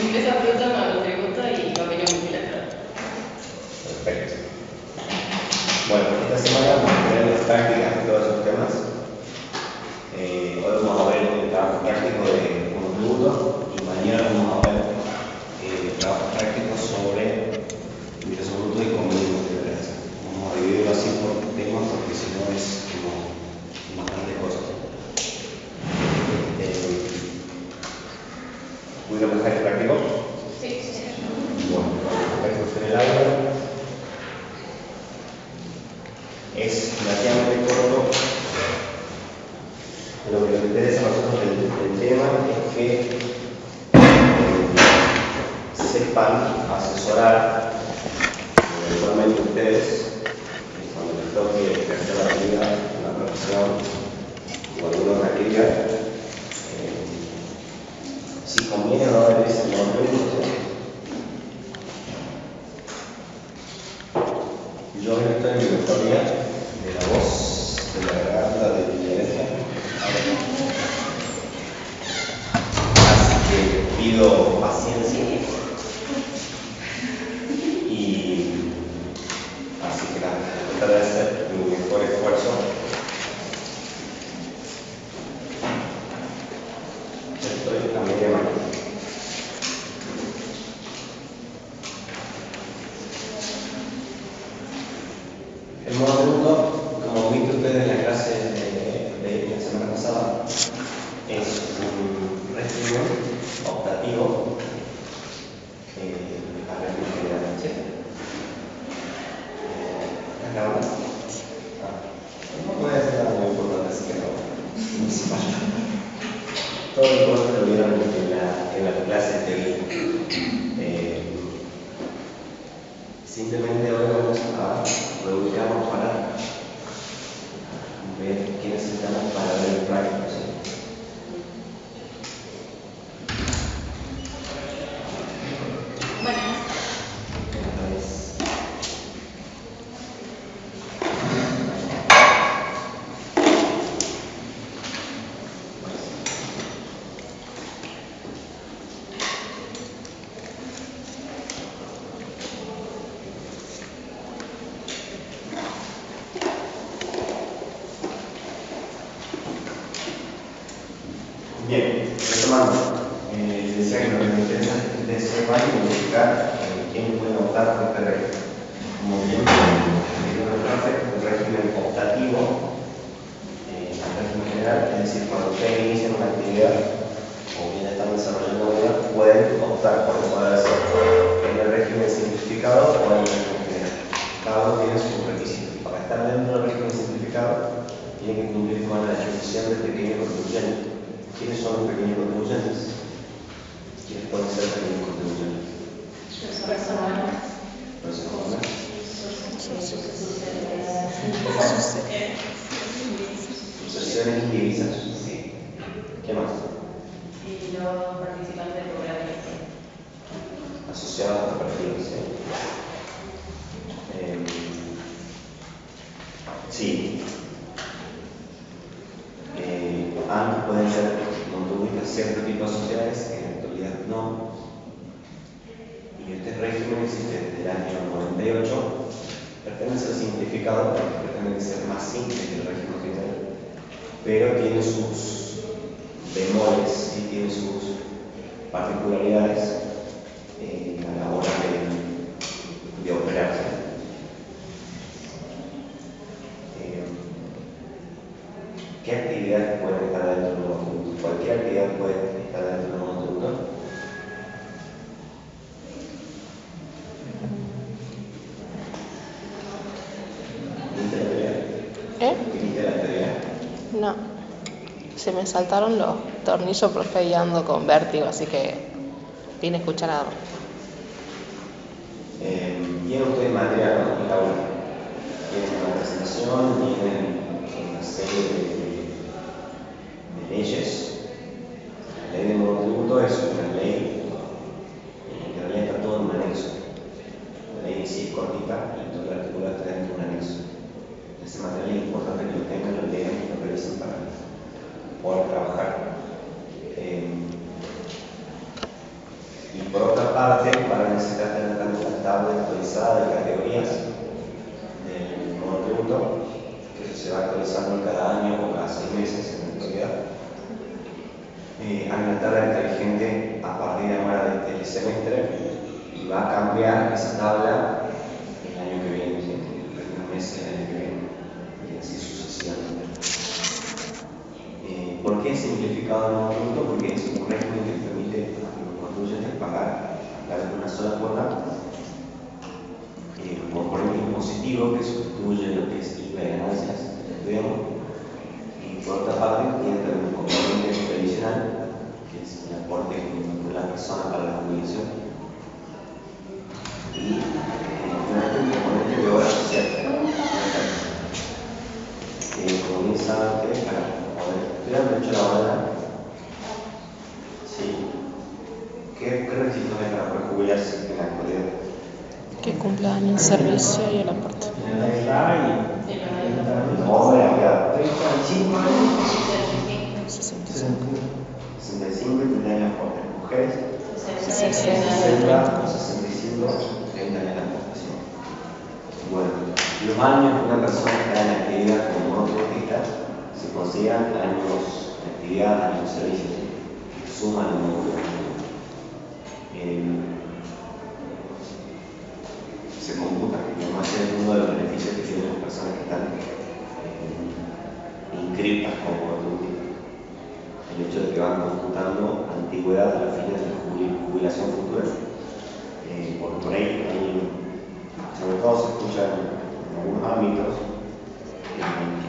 Empresa fruta, monotributo y convenio multilateral. Perfecto. Bueno, esta semana vamos a tener las prácticas de todos esos temas. Hoy vamos a ver el trabajo práctico de monotributo y mañana vamos a ver trabajos prácticos sobre ingreso bruto y convenio multilateral. Vamos a dividirlo así por temas porque si no es como bastante cosas. ¿Pudieron dejar el práctico? Sí, sí. Bueno, el práctico está en el aula. Es relativamente corto. Lo que nos interesa a nosotros del tema es que sepan asesorar eventualmente ustedes cuando les toque ejercer la actividad, una profesión o alguna otra actividad, si conviene o no darles el monotributo. Yo hoy estoy en mi mejor día de la voz, de la garganta, de la herencia. Así que pido paciencia y así que nada, trataré de hacer mi mejor esfuerzo. Estoy a media mañana. El monotributo, como viste ustedes en la clase de la semana pasada, es un régimen optativo a régimen general. ¿Sí? ¿Estás grabando? No puede ser nada muy importante, así que no se vaya. Todo el curso lo vieron en la clase de simplemente hoy vamos a reubicarnos para ver qué necesitamos para ver el práctico. ¿Sí? Bien, retomando, decía que lo que me interesa es de sepan identificar quién puede optar por este régimen. Como bien el régimen optativo, el régimen general, es decir, cuando ustedes inician una actividad o bien están desarrollando una, pueden optar por poder hacer en el régimen simplificado o en el régimen general. Cada uno tiene sus requisitos. Para estar dentro del régimen simplificado, tiene que cumplir con la definición de pequeño contribuyente. ¿Quiénes son los pequeños contribuyentes? ¿Quiénes pueden ser pequeños contribuyentes? Personas. Personas. Sucesiones indivisas. Sí. ¿Qué más? Y los participantes de cooperativas. Asociados a cooperativas. Sí. Antes pueden ser contribuyentes a cierto tipo de sociedades, en la actualidad no. Y este régimen existe desde el año 98. Pretende ser simplificado porque pretende ser más simple que el régimen general, pero tiene sus bemoles y tiene sus particularidades a la hora de operarse. ¿Qué actividades pueden estar dentro de un monotributo? Cualquier actividad puede estar dentro de un monotributo. ¿Viste la teoría? No. Se me saltaron los tornillos, profe, ahí ando con vértigo, así que vine a escuchar nada más. ¿Tienen ustedes material en la aula? Tienen una presentación, tienen una serie de leyes. La ley de monotributo es una ley que en realidad está todo en un anexo. La ley en sí es cortita y todo el artículo está dentro de un anexo. Ese material es importante que lo tengan, lo lean y lo revisen para poder trabajar. parte, van a necesitar tener también la tabla actualizada de categorías del monotributo, que eso se va actualizando cada año o cada 6 meses en la actualidad. Hay una tabla inteligente a partir de ahora de este semestre y va a cambiar esa tabla el año que viene, ¿sí? Algunos meses el año que viene, y así sucesivamente. ¿Por qué es simplificado el monotributo? Porque es un régimen que permite a los contribuyentes pagar a través de una sola cuota un componente impositivo que sustituye lo que es IVA de ganancias, digamos. Y por otra parte, tiene también un componente previsional, que es el aporte de la persona para la jubilación. Y finalmente un componente de obra social. Comienza antes para poder estudiar derecho laboral. Sí. ¿Qué requisitos hay para poder jubilarse en la actualidad? Que cumplan el servicio y el aporte. En la edad El hombre acá 35 años, 65. 65 y 30 años por las mujeres, 60 o 65, 30 años de aportación. Bueno, los años que una persona está en actividad como monotributista se consideran años de actividad, años de servicio, ¿sí? Suman el monotributo. Se computa, como es uno de los beneficios que tienen las personas que están inscritas como monotributistas. El hecho de que van computando antigüedad a la fines de la jubilación futura. Porque por ahí, sobre todo se escucha en algunos ámbitos que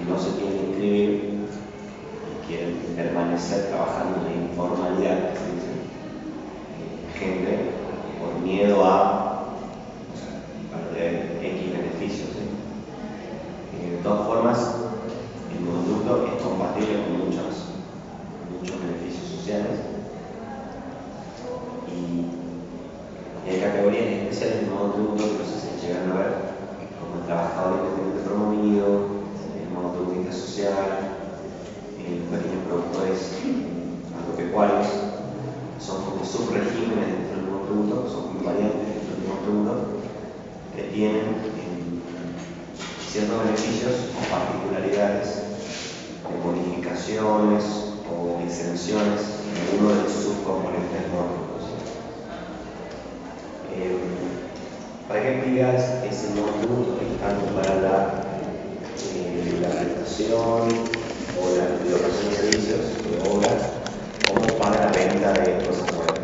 no se quieren inscribir y quieren permanecer trabajando en la informalidad, se dice, gente por miedo a perder X beneficios. ¿Sí? De todas formas, el monotributo es compatible con muchos beneficios sociales y hay categorías especiales de monotributo que no sé si llegan a ver, como el trabajador independiente promovido, el monotributista social, los pequeños productores agropecuarios. Son como subregímenes dentro del monotributo, son como variantes dentro del monotributo que tienen ciertos beneficios o particularidades de bonificaciones o de exenciones en alguno de sus subcomponentes del monotributo. ¿Para qué actividades es el monotributo? Tanto para la prestación o la locación de servicios de obra como para la venta de cosas nuevas,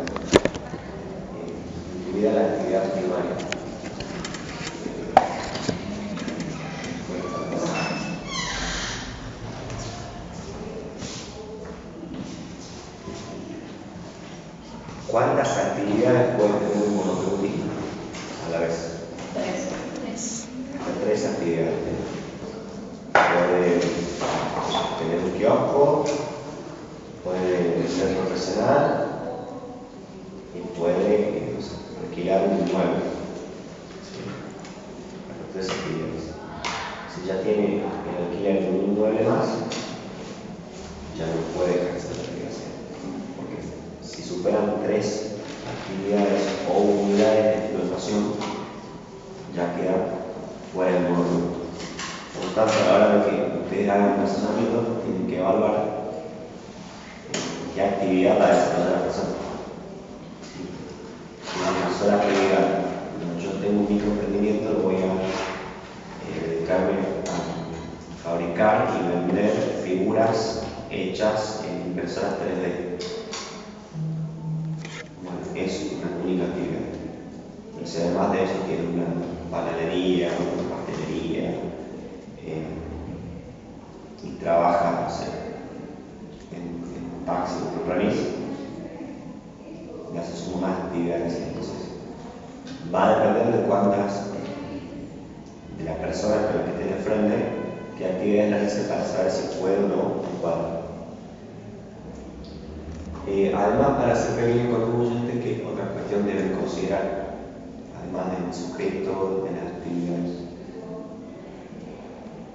incluida la actividad primaria. ¿Cuántas actividades puede tener un monotributista a la vez? 3 actividades. Puede tener un kiosco, puede ser profesional y puede alquilar un inmueble. ¿Sí? 3 actividades. Si ya tiene el alquiler de un inmueble más, ya no puede ejercer la actividad. Porque si superan 3 actividades o unidades de explotación, ya queda fuera del monotributo. Por lo tanto, a la hora de que ustedes hagan un razonamiento, tienen que evaluar qué actividad va a desarrollar la persona. Si una sola actividad, yo tengo un microemprendimiento, lo voy a dedicarme a fabricar y vender figuras hechas en impresoras 3D. Bueno, es una única actividad. Pero si además de eso tiene una panadería, una pastelería, y trabaja, no sé, en un taxi o en un remis, ya se suman más actividades. Entonces, va a depender de cuántas, de la persona con la que esté de frente, qué actividades realice para saber si puede o no encuadrar. Además, para ser pequeño contribuyente, ¿qué otra cuestión deben considerar? Además del sujeto, de las actividades.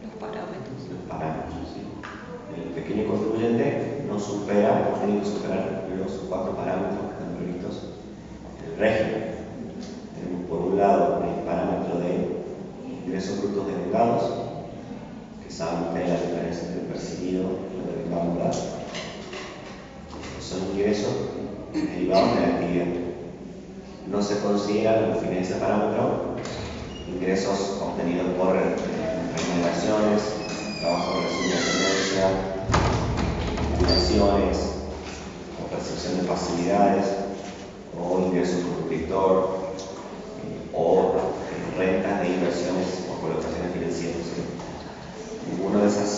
Los parámetros, ¿sí? El pequeño contribuyente no supera, tiene que superar los 4 parámetros que están previstos en el régimen. percibido lo que va a hablar. Son ingresos derivados de la actividad. No se consideran los fines de ese parámetro ingresos obtenidos por remuneraciones, trabajo de relación de dependencia, jubilaciones, o percepción de facilidades, o ingresos por suscriptor, o rentas de inversiones o colocaciones financieras. ¿Sí? Ninguno de esos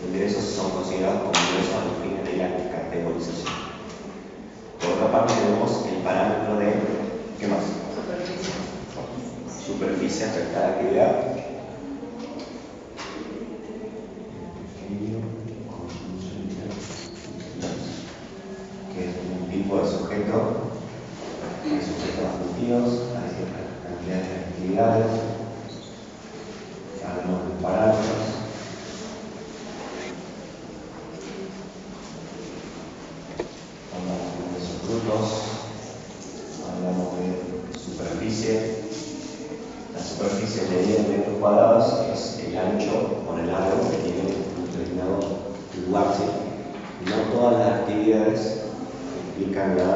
ingresos son considerados como ingresos a los fines de la categorización. Por otra parte tenemos el parámetro de, ¿qué más? Superficie afectada a la actividad. Que es un tipo de sujeto, hay sujetos adjuntivos, hay ciertas cantidades de actividades, hablamos de parámetros. Hablamos de subgrupos, hablamos de superficie. La superficie medida en metros cuadrados es el ancho por el largo que tiene un determinado lugar. ¿Sí? No todas las actividades implican la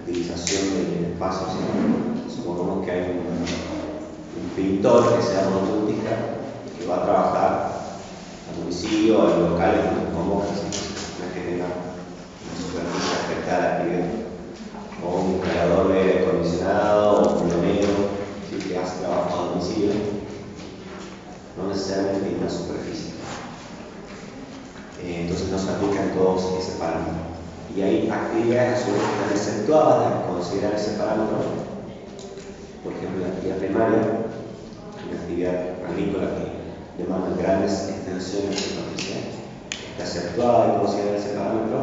utilización del espacio. ¿Sí? Supongamos que hay un pintor que sea monotística que va a trabajar al municipio, al local en donde convoca, ¿sí? No es que tenga una superficie afectada a la actividad. O un instalador de aire acondicionado, o un plomero, ¿sí? Que hace trabajo a domicilio, no necesariamente tiene una superficie. Entonces no se aplican todos ese parámetro. Y hay actividades a su vez que están exceptuadas de considerar ese parámetro. Por ejemplo, la actividad primaria, una actividad agrícola que demanda grandes extensiones de superficie, está exceptuada de considerar ese parámetro.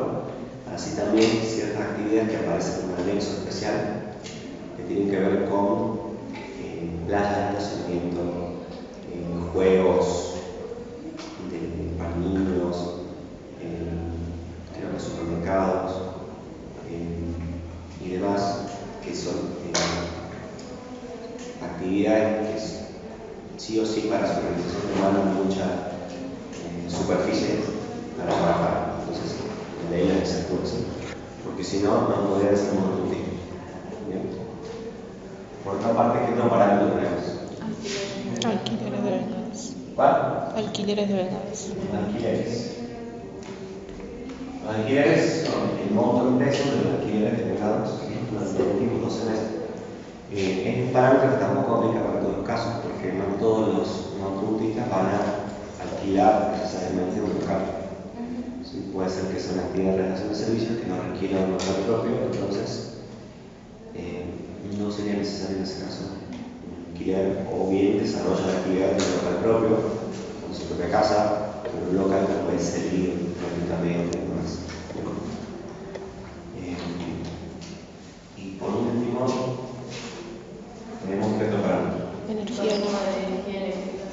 Así también ciertas actividades que aparecen en un anexo especial que tienen que ver con playas de estacionamiento, juegos para niños, creo que supermercados y demás, que son actividades que sí o sí para su realización demandan mucha superficie para trabajar. Entonces, la ley la exceptúa, ¿sí? Porque si no, no podría ser monotípico. Por otra parte, ¿qué otro parámetro tenemos? Alquileres de vengadas. ¿Cuál? Alquileres de vengadas. Alquileres. Los alquileres son el monto de ingresos de los alquileres denegados durante los últimos 12 meses. Es un parámetro que tampoco aplica para todos los casos, porque no todos los monotributistas van a alquilar necesariamente un local. Sí, puede ser que sea una actividad de relación de servicios que no requiera un local propio, entonces no sería necesario en ese caso alquilar, o bien desarrolla la actividad de un local propio, con su propia casa, pero un local que puede servir gratuitamente. Y por último, tenemos que otro parámetro. Energía de eléctrica. energía eléctrica.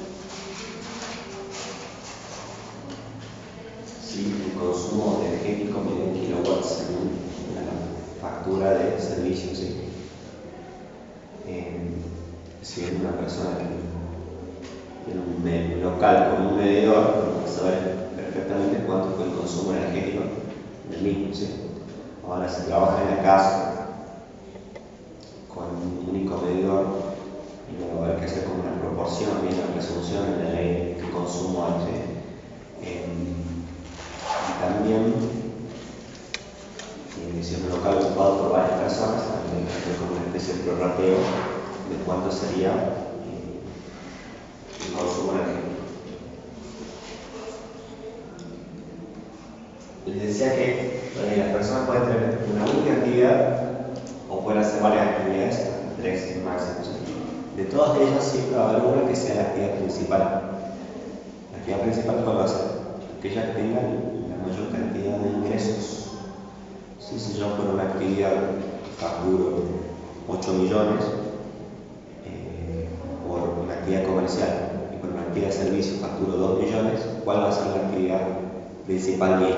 Sí, el consumo energético medido en kilowatts según la factura de servicios. ¿Sí? Si es una persona que tiene un local con un medidor, va a saber perfectamente cuánto fue el consumo energético del mismo. ¿Sí? Ahora, si trabaja en la casa con un único medidor, y luego va a haber que hacer como una proporción, bien la resolución en la ley de qué consumo hay. ¿Sí? También, si es un local ocupado por varias personas, también hay que hacer como una especie de prorrateo de cuánto sería el consumo energético. Les decía que las personas pueden tener una única actividad o pueden hacer varias actividades, hasta 3 máximo. De todas ellas siempre va a haber una que sea la actividad principal. La actividad principal, ¿cuál va a ser? Aquella que tenga la mayor cantidad de ingresos. Si yo por una actividad facturo 8 millones por una actividad comercial y por una actividad de servicio facturo 2 millones, ¿cuál va a ser la actividad principal mía?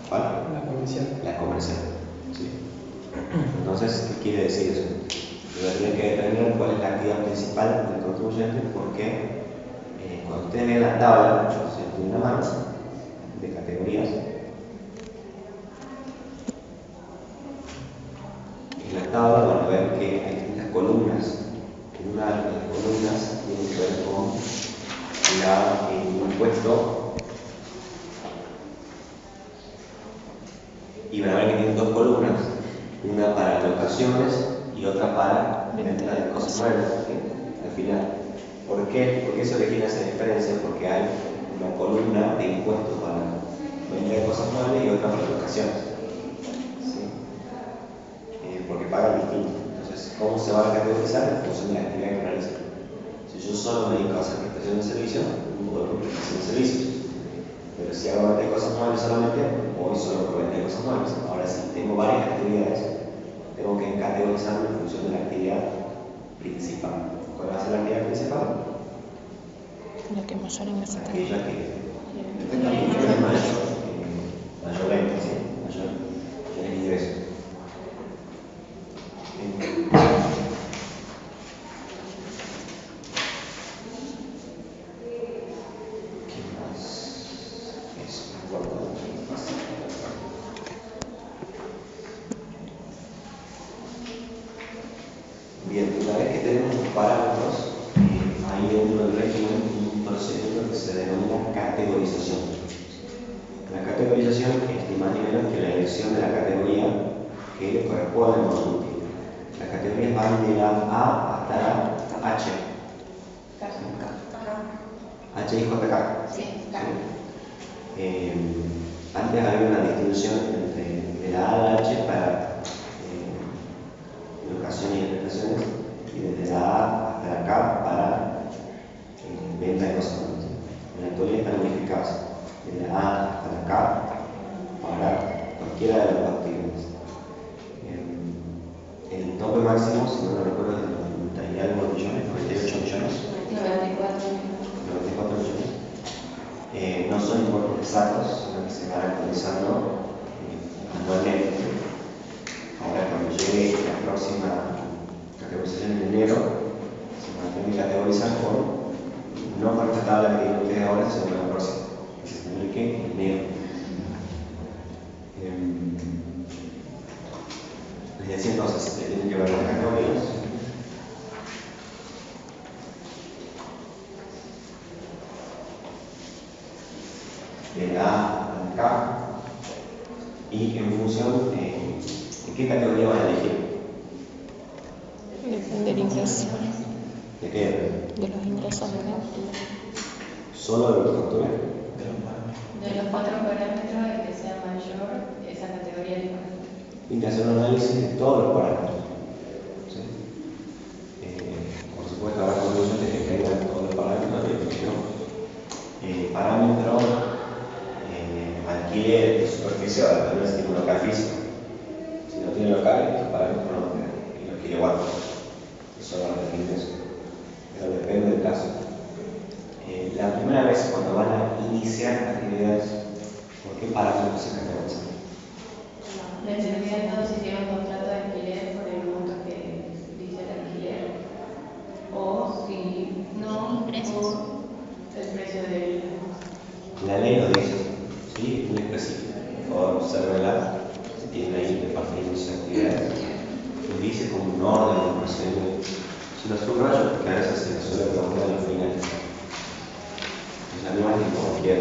¿Cuál? La comercial. La comercial. ¿Sí? Entonces, ¿qué quiere decir eso? Yo tendría que determinar cuál es la actividad principal del contribuyente porque Cuando ustedes ven la tabla, yo estoy en una mano de categorías. En la tabla van a ver que hay distintas columnas. Una de las columnas tiene que ver con el impuesto. Y van a ver que tienen dos columnas, una para locaciones y otra para venta de cosas nuevas, ¿sí? Al final. ¿Por qué? Porque eso origina esa diferencia, porque hay una columna de impuestos para venta de cosas nuevas y otra para locaciones, ¿sí? Porque pagan distinto. Entonces, ¿cómo se va a categorizar? En función de la actividad que realizan. Si yo solo me dedico a hacer prestación de servicios, puedo por prestación de servicios. Pero si hago venta de cosas muebles solamente, voy solo por venta de cosas muebles. Ahora, si tengo varias actividades, tengo que categorizarme en función de la actividad principal. ¿Cuál va a ser la actividad principal? La que mayor ingreso tenga. Aquella que tiene mayor venta, ¿sí? Mayor ingreso. Bien, una vez que tenemos los parámetros, hay dentro del régimen un procedimiento que se denomina categorización. La categorización es ni más ni menos que la elección de la categoría que le corresponde al módulo útil. Las categorías van de la A hasta la H. H y JK. Sí, Antes había una distinción entre de la A a la H para locaciones y prestaciones, y desde la A hasta la K para venta de cosas nuevas. En la actualidad están unificadas, de la A hasta la K para cualquiera de las dos actividades. El tope máximo, si no lo recuerdo, es de 90 y algo millones, 98 millones. 94 millones. No son importes exactos, sino que se van actualizando anualmente. Ahora, cuando llegue la próxima categorización en enero, se van a tener que categorizar no con esta tabla que tienen ustedes ahora, sino con la próxima, que se publique en enero. Les decía entonces, se tienen que ver las categorías. De la A a la K, y en función de qué categoría van a elegir. Depende del ingreso. ¿De qué? De los ingresos. ¿Solo de los factores? De los 4 parámetros, el que sea mayor, esa categoría es diferente. Tienen que hacer un análisis de todos los parámetros. ¿Sí? Por supuesto, habrá conclusiones de que tengan todos los parámetros, pero no. Parámetro alquiler de superficie, ahora tal vez tiene un local físico. Si no tiene local, estos parámetros no van a tener. Y los kilowatts, eso va a definir eso. Pero depende del caso. La primera vez cuando van a iniciar actividades, ¿por qué parámetros se categorizan? Dependiendo si tiene un contrato de alquiler por el monto que dice el alquiler, o si no, por el precio del. La ley lo dice, ¿sí? Es muy específico. Por favor, observenla. Si tienen ahí de parte de inicio de actividades, lo dice como un orden de procedimiento. Si lo subrayo, porque a veces se les suele preguntar al final. O sea, no es que cualquier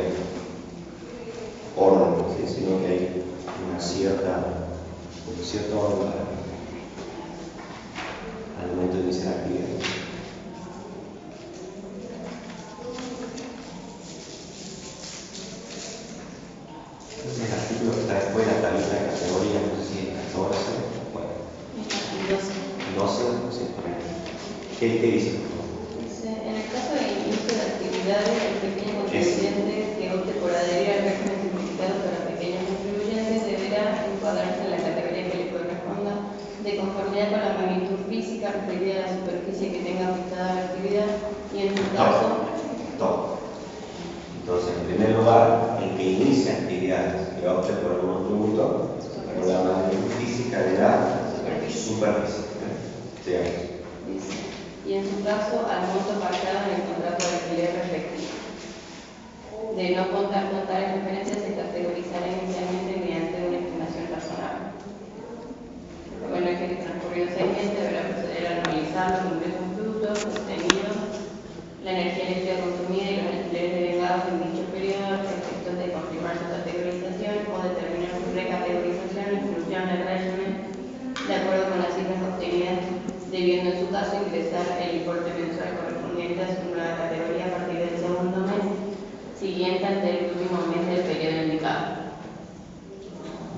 orden, ¿sí? Sino que hay un cierto orden al momento de iniciar la actividad. Entonces, el artículo que está después de la tablita de categoría, no sé si es 14, bueno, 12, sí. ¿Qué dice? En el caso de inicio de actividades, el pequeño contribuyente que opte por adherir al régimen simplificado para pequeños contribuyentes deberá encuadrarse en la categoría que le corresponda de conformidad con la magnitud física referida a la superficie que tenga afectada la actividad y en su caso. Todo. Entonces, en primer lugar, el que inicia actividades que opte por algún tributo, por la magnitud física de la superficie. Dice, y en su caso al monto pactado en el contrato de alquiler respectivo. De no contar con tales referencias, se categorizará inicialmente mediante una estimación razonable. Bueno, es que transcurridos 6 meses deberá proceder a analizar los ingresos brutos obtenidos, la energía eléctrica consumida y los alquileres devengados en dicho periodo, a efectos de confirmar su categorización o determinar su recategorización e inclusión en el régimen, de acuerdo con las cifras obtenidas, debiendo en su caso ingresar el importe mensual correspondiente a su nueva categoría a partir del segundo mes siguiente ante el último mes del periodo indicado.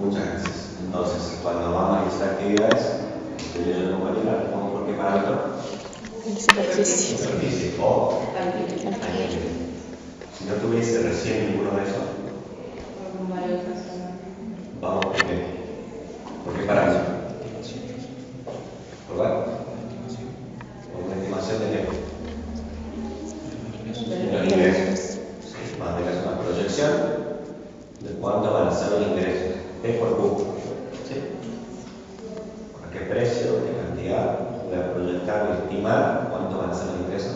Muchas gracias. Entonces, cuando vamos a listar actividades, ¿vamos por qué parámetro? El superficie. Superficie o Alquiler. alquiler. Si no tuviese recién ninguno de esos, Por un valor razonable. vamos por qué. ¿Por qué parámetro? ¿Por cuál? Por una estimación de qué? De los ingresos. Sí, más bien es una proyección de cuánto van a ser los ingresos. Es por Q. ¿Sí? ¿A qué precio, qué cantidad? Voy a proyectar o estimar cuánto van a ser los ingresos.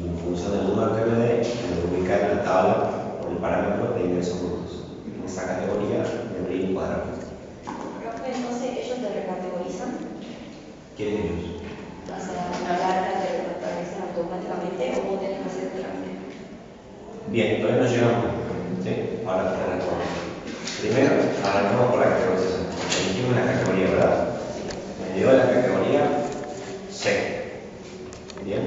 Y en función del número que me dé, me voy a ubicar en la tabla por el parámetro de ingresos brutos. En esa categoría debería encuadrar. Profe, entonces ellos te recategorizan, ¿Quién es ellos? o sea, a la larga te recategorizan automáticamente o vos tenés que hacer el trámite. Bien, todavía no llegamos. ¿Sí? Ahora te respondo. Primero, arrancamos por la categorización. Elegimos la categoría, ¿verdad? Me dio la categoría C. Bien.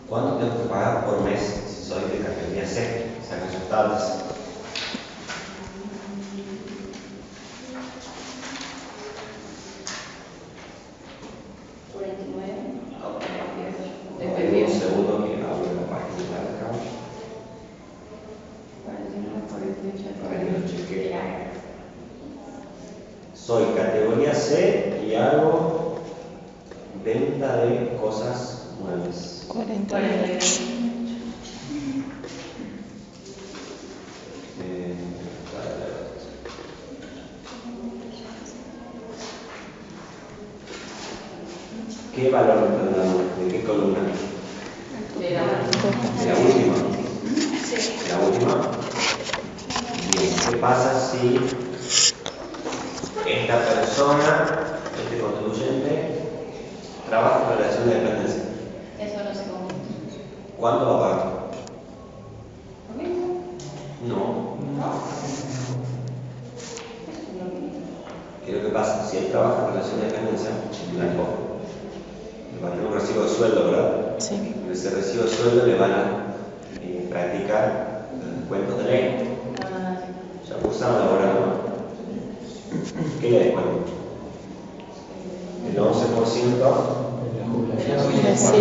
¿Cuánto tengo que pagar por mes si soy de categoría C? Saquen sus tablas. Tengo un segundo que abro la página de acá para que lo chequee. Soy categoría C y hago venta de cosas muebles. 48. ¿Qué valor me están dando? ¿De qué columna? De la De la última. De la última. Bien, ¿qué pasa si esta persona, este contribuyente, trabaja en relación de dependencia? Eso no se comenta. ¿Cuánto va a pagar? ¿Lo mismo? No. ¿No? ¿Qué es lo que pasa? Si él trabaja en relación de dependencia, blanco, va a tener un recibo de sueldo, ¿verdad? Sí. En ese recibo de sueldo le van a practicar los descuentos de ley. Ah, Ya cursaron laboral, ¿no? ¿Qué le descuento? El 11% Sí, de la jubilación.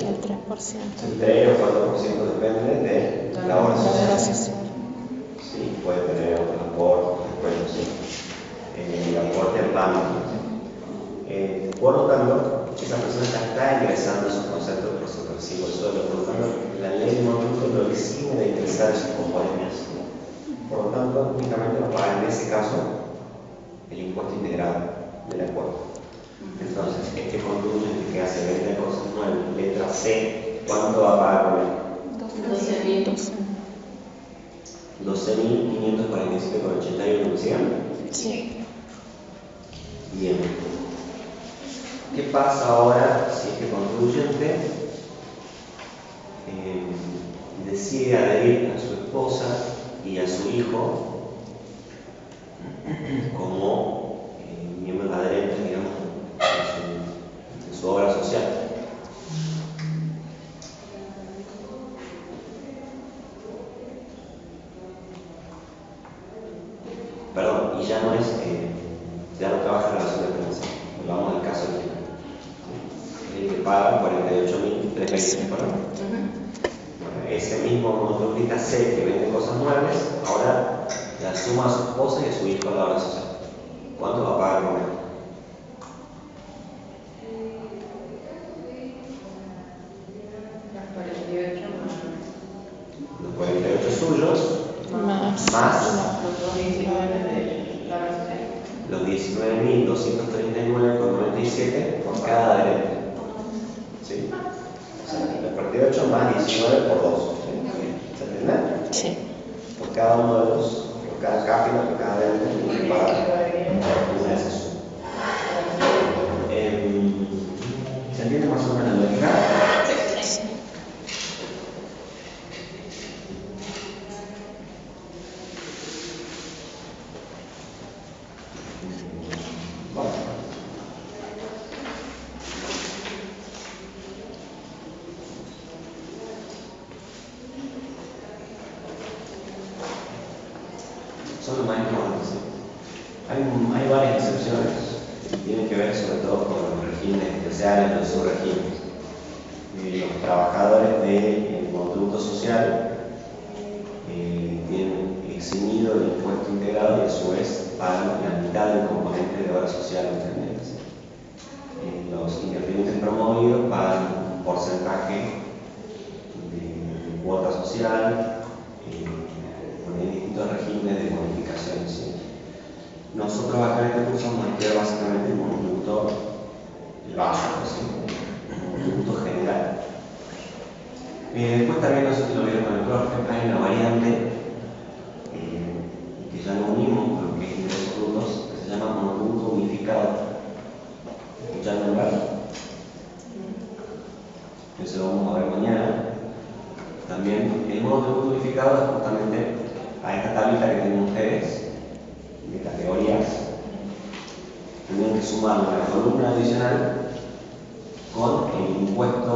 y el 3%. El 3 o 4% depende de la obra La obra social. social. Sí, puede tener otros aportes, descuentos, sí. El aporte en banco. Por lo tanto, esa persona ya está ingresando esos conceptos por su recibo de sueldo. Por lo tanto, la ley de monotributo lo exime de ingresar esos componentes. Por lo tanto, únicamente va a pagar en ese caso el impuesto integrado del acuerdo. Entonces, este contribuyente que hace venta de cosas nuevas, letra C, ¿cuánto va a pagar por él? 12.000. 12.547,81, ¿me decían? Sí. Bien. ¿Qué pasa ahora si este contribuyente decide adherir a su esposa y a su hijo como miembros adherentes, digamos, de su obra social? Perdón, y ya no es, ya no trabaja en relación de dependencia. Vamos al caso original. El que paga 48.320, ¿verdad? Bueno, ese mismo monotributista C que vende cosas muebles, ahora la suma a su esposa y a su hijo a la obra social. ¿Cuánto va a pagar por él? Los 48 suyos Más. más Los 2.19 de la obra social. los 19.239,97 por cada adherente. ¿Sí? O sea, la parte 8 más 19 por 2. ¿Se entiende? Sí. Por cada uno de los, por cada cápita, por cada adherente, tiene que pagar una de esas sumas. ¿Se entiende más o menos la lógica? Sí. Bueno. Son los más importantes. ¿Sí? Hay varias excepciones que tienen que ver sobre todo con los regímenes especiales, los subregímenes. Los trabajadores del monotributo social tienen eximido el impuesto integrado y a su vez pagan la mitad del componente de obra social independiente. Los independientes promovidos pagan un porcentaje de cuota social con distintos regímenes de bonificación. ¿Sí? Nosotros acá en este curso vamos a estudiar básicamente el monotributo básico, ¿sí? El monotributo general. Después también, no sé si lo vieron con el profe, hay una variante que ya lo unimos con lo que es ingresos brutos, que se llama monotributo unificado. ¿Escucharon hablar? Eso lo vamos a ver mañana. También el monotributo unificado es justamente a esta tablita que tienen ustedes de categorías. Tienen que sumar una columna adicional con el impuesto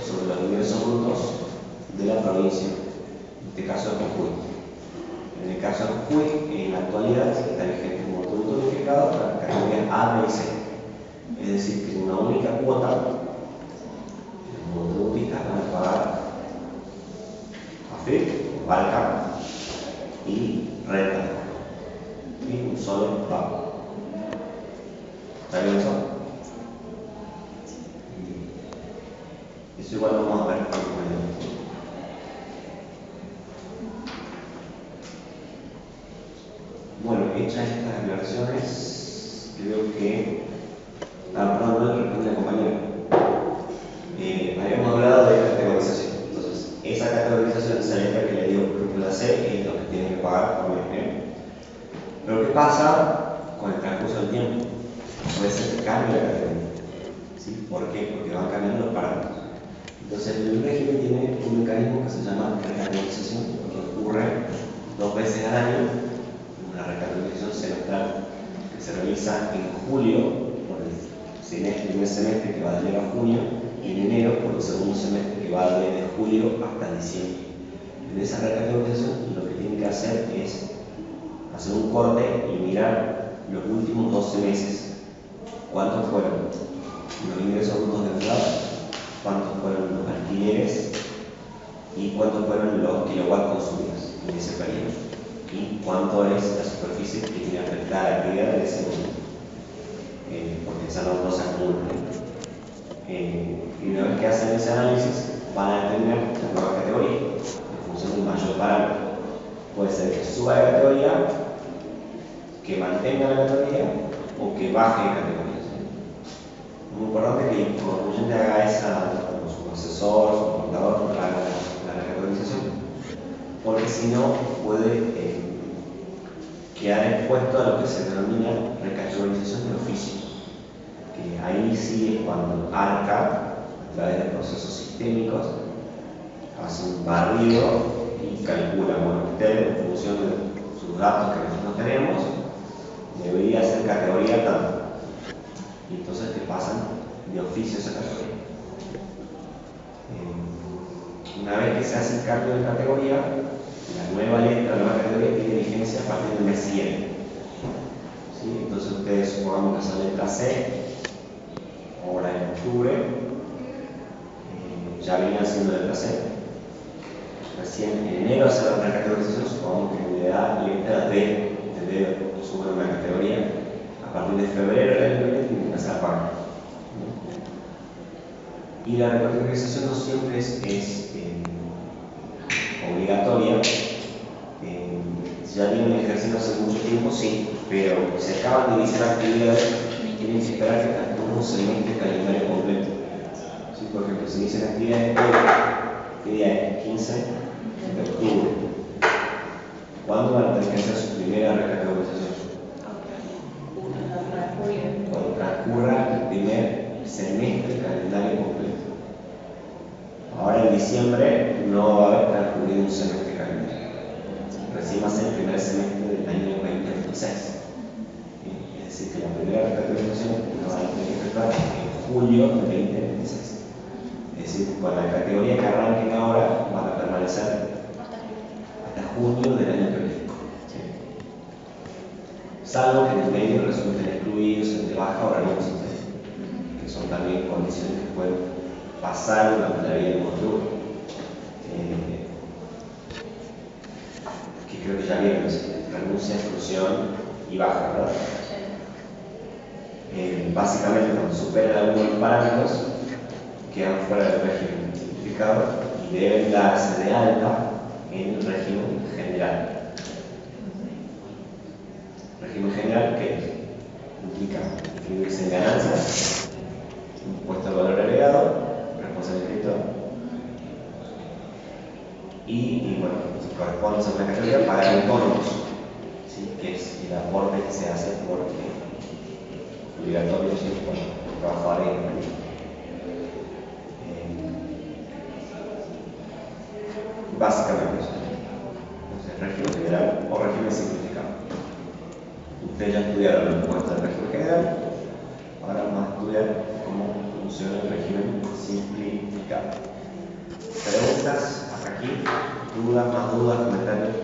sobre los ingresos brutos de la provincia, en este caso de Jujuy. En el caso de Jujuy, en la actualidad está vigente un monotributo unificado para las categorías A, B y C. Es decir, que en una única cuota, los monotributistas van a pagar AFIP, Balca y renta. Y un solo pago. ¿Está bien eso? Eso igual lo vamos a ver con el. Bueno, hechas estas aclaraciones, creo que. Perdón, no le responde la compañera. Habíamos hablado de categorización. Entonces, esa categorización excelente que le dio la C es lo que tienen que pagar por mes. Pero ¿qué pasa con el transcurso del tiempo? Puede ser que cambie la categoría. ¿Sí? ¿Por qué? Porque van cambiando los parámetros. Entonces, el régimen tiene un mecanismo que se llama recategorización, que ocurre 2 veces al año, una recategorización semestral que se realiza en julio, por el primer semestre que va de enero a junio, y en enero por el segundo semestre que va desde julio hasta diciembre. En esa recategorización lo que tiene que hacer es hacer un corte y mirar los últimos 12 meses. ¿Cuántos fueron los ingresos brutos de entrada? ¿Cuántos fueron los alquileres? ¿Y cuántos fueron los kilowatts consumidos en ese periodo? ¿Y cuánto es la superficie que tiene afectada la actividad en ese momento? Porque esas dos se acumulan. Y una vez que hacen ese análisis, van a determinar la nueva categoría en función de un mayor parámetro. Puede ser que suba de categoría, que mantenga la categoría o que baje de categoría. Es muy importante que el contribuyente haga esa, con su asesor, su contador, haga la recategorización, porque si no puede quedar expuesto a lo que se denomina recategorización del oficio, que ahí sí es cuando ARCA, a través de procesos sistémicos, hace un barrido y calcula, bueno, usted en función de sus datos que nosotros tenemos, debería ser categoría tanto. Y entonces te pasan de oficio esa categoría. Una vez que se hace el cambio de categoría, la nueva letra, la nueva categoría tiene vigencia a partir del mes siguiente. ¿Sí? Entonces ustedes supongamos que esa letra C, ahora en octubre, ya venía siendo letra C. Recién en enero hace la recategorización, supongamos que le da letra D, sube una categoría. A partir de febrero del año que viene tiene que empezar a pagar. Y la recategorización no siempre es obligatoria. Si ya vienen ejerciendo hace mucho tiempo, sí, pero si acaban de iniciar actividades, tienen que esperar que transcurra un semestre calendario completo. ¿Sí? Por ejemplo, si inician actividades hoy, ¿qué día es? 15 de octubre. ¿Cuándo van a tener que hacer su primera recategorización? Cuando transcurra el primer semestre calendario completo. Ahora en diciembre no va a haber transcurrido un semestre calendario. Recién va a ser el primer semestre del año 2026. Es decir, que la primera recategorización la van a tener que efectuar en julio del 2026. Es decir, con la categoría que arranquen ahora van a permanecer hasta junio del año que viene. ¿Sí? Salvo que en el medio resulten excluidos el de baja o renuncia, que son también condiciones que pueden pasar durante la vida del motor. Que creo que ya vieron, renuncia, exclusión y baja, ¿verdad? Básicamente cuando superan algunos parámetros quedan fuera del régimen simplificado y deben darse de alta en el régimen general. Régimen general que implica inscribirse en ganancias, impuesto al valor agregado, responsabilidad del escritor y bueno, si corresponde a una categoría, pagar autónomos, ¿sí? Que es el aporte que se hace porque obligatorio, ¿sí? Por trabajadores y familia. Básicamente eso. Entonces, régimen general o régimen simplificado. Ustedes ya estudiaron el impuesto del régimen general, ahora vamos a estudiar cómo funciona el régimen simplificado. ¿Preguntas hasta aquí? ¿Dudas, más dudas, comentarios?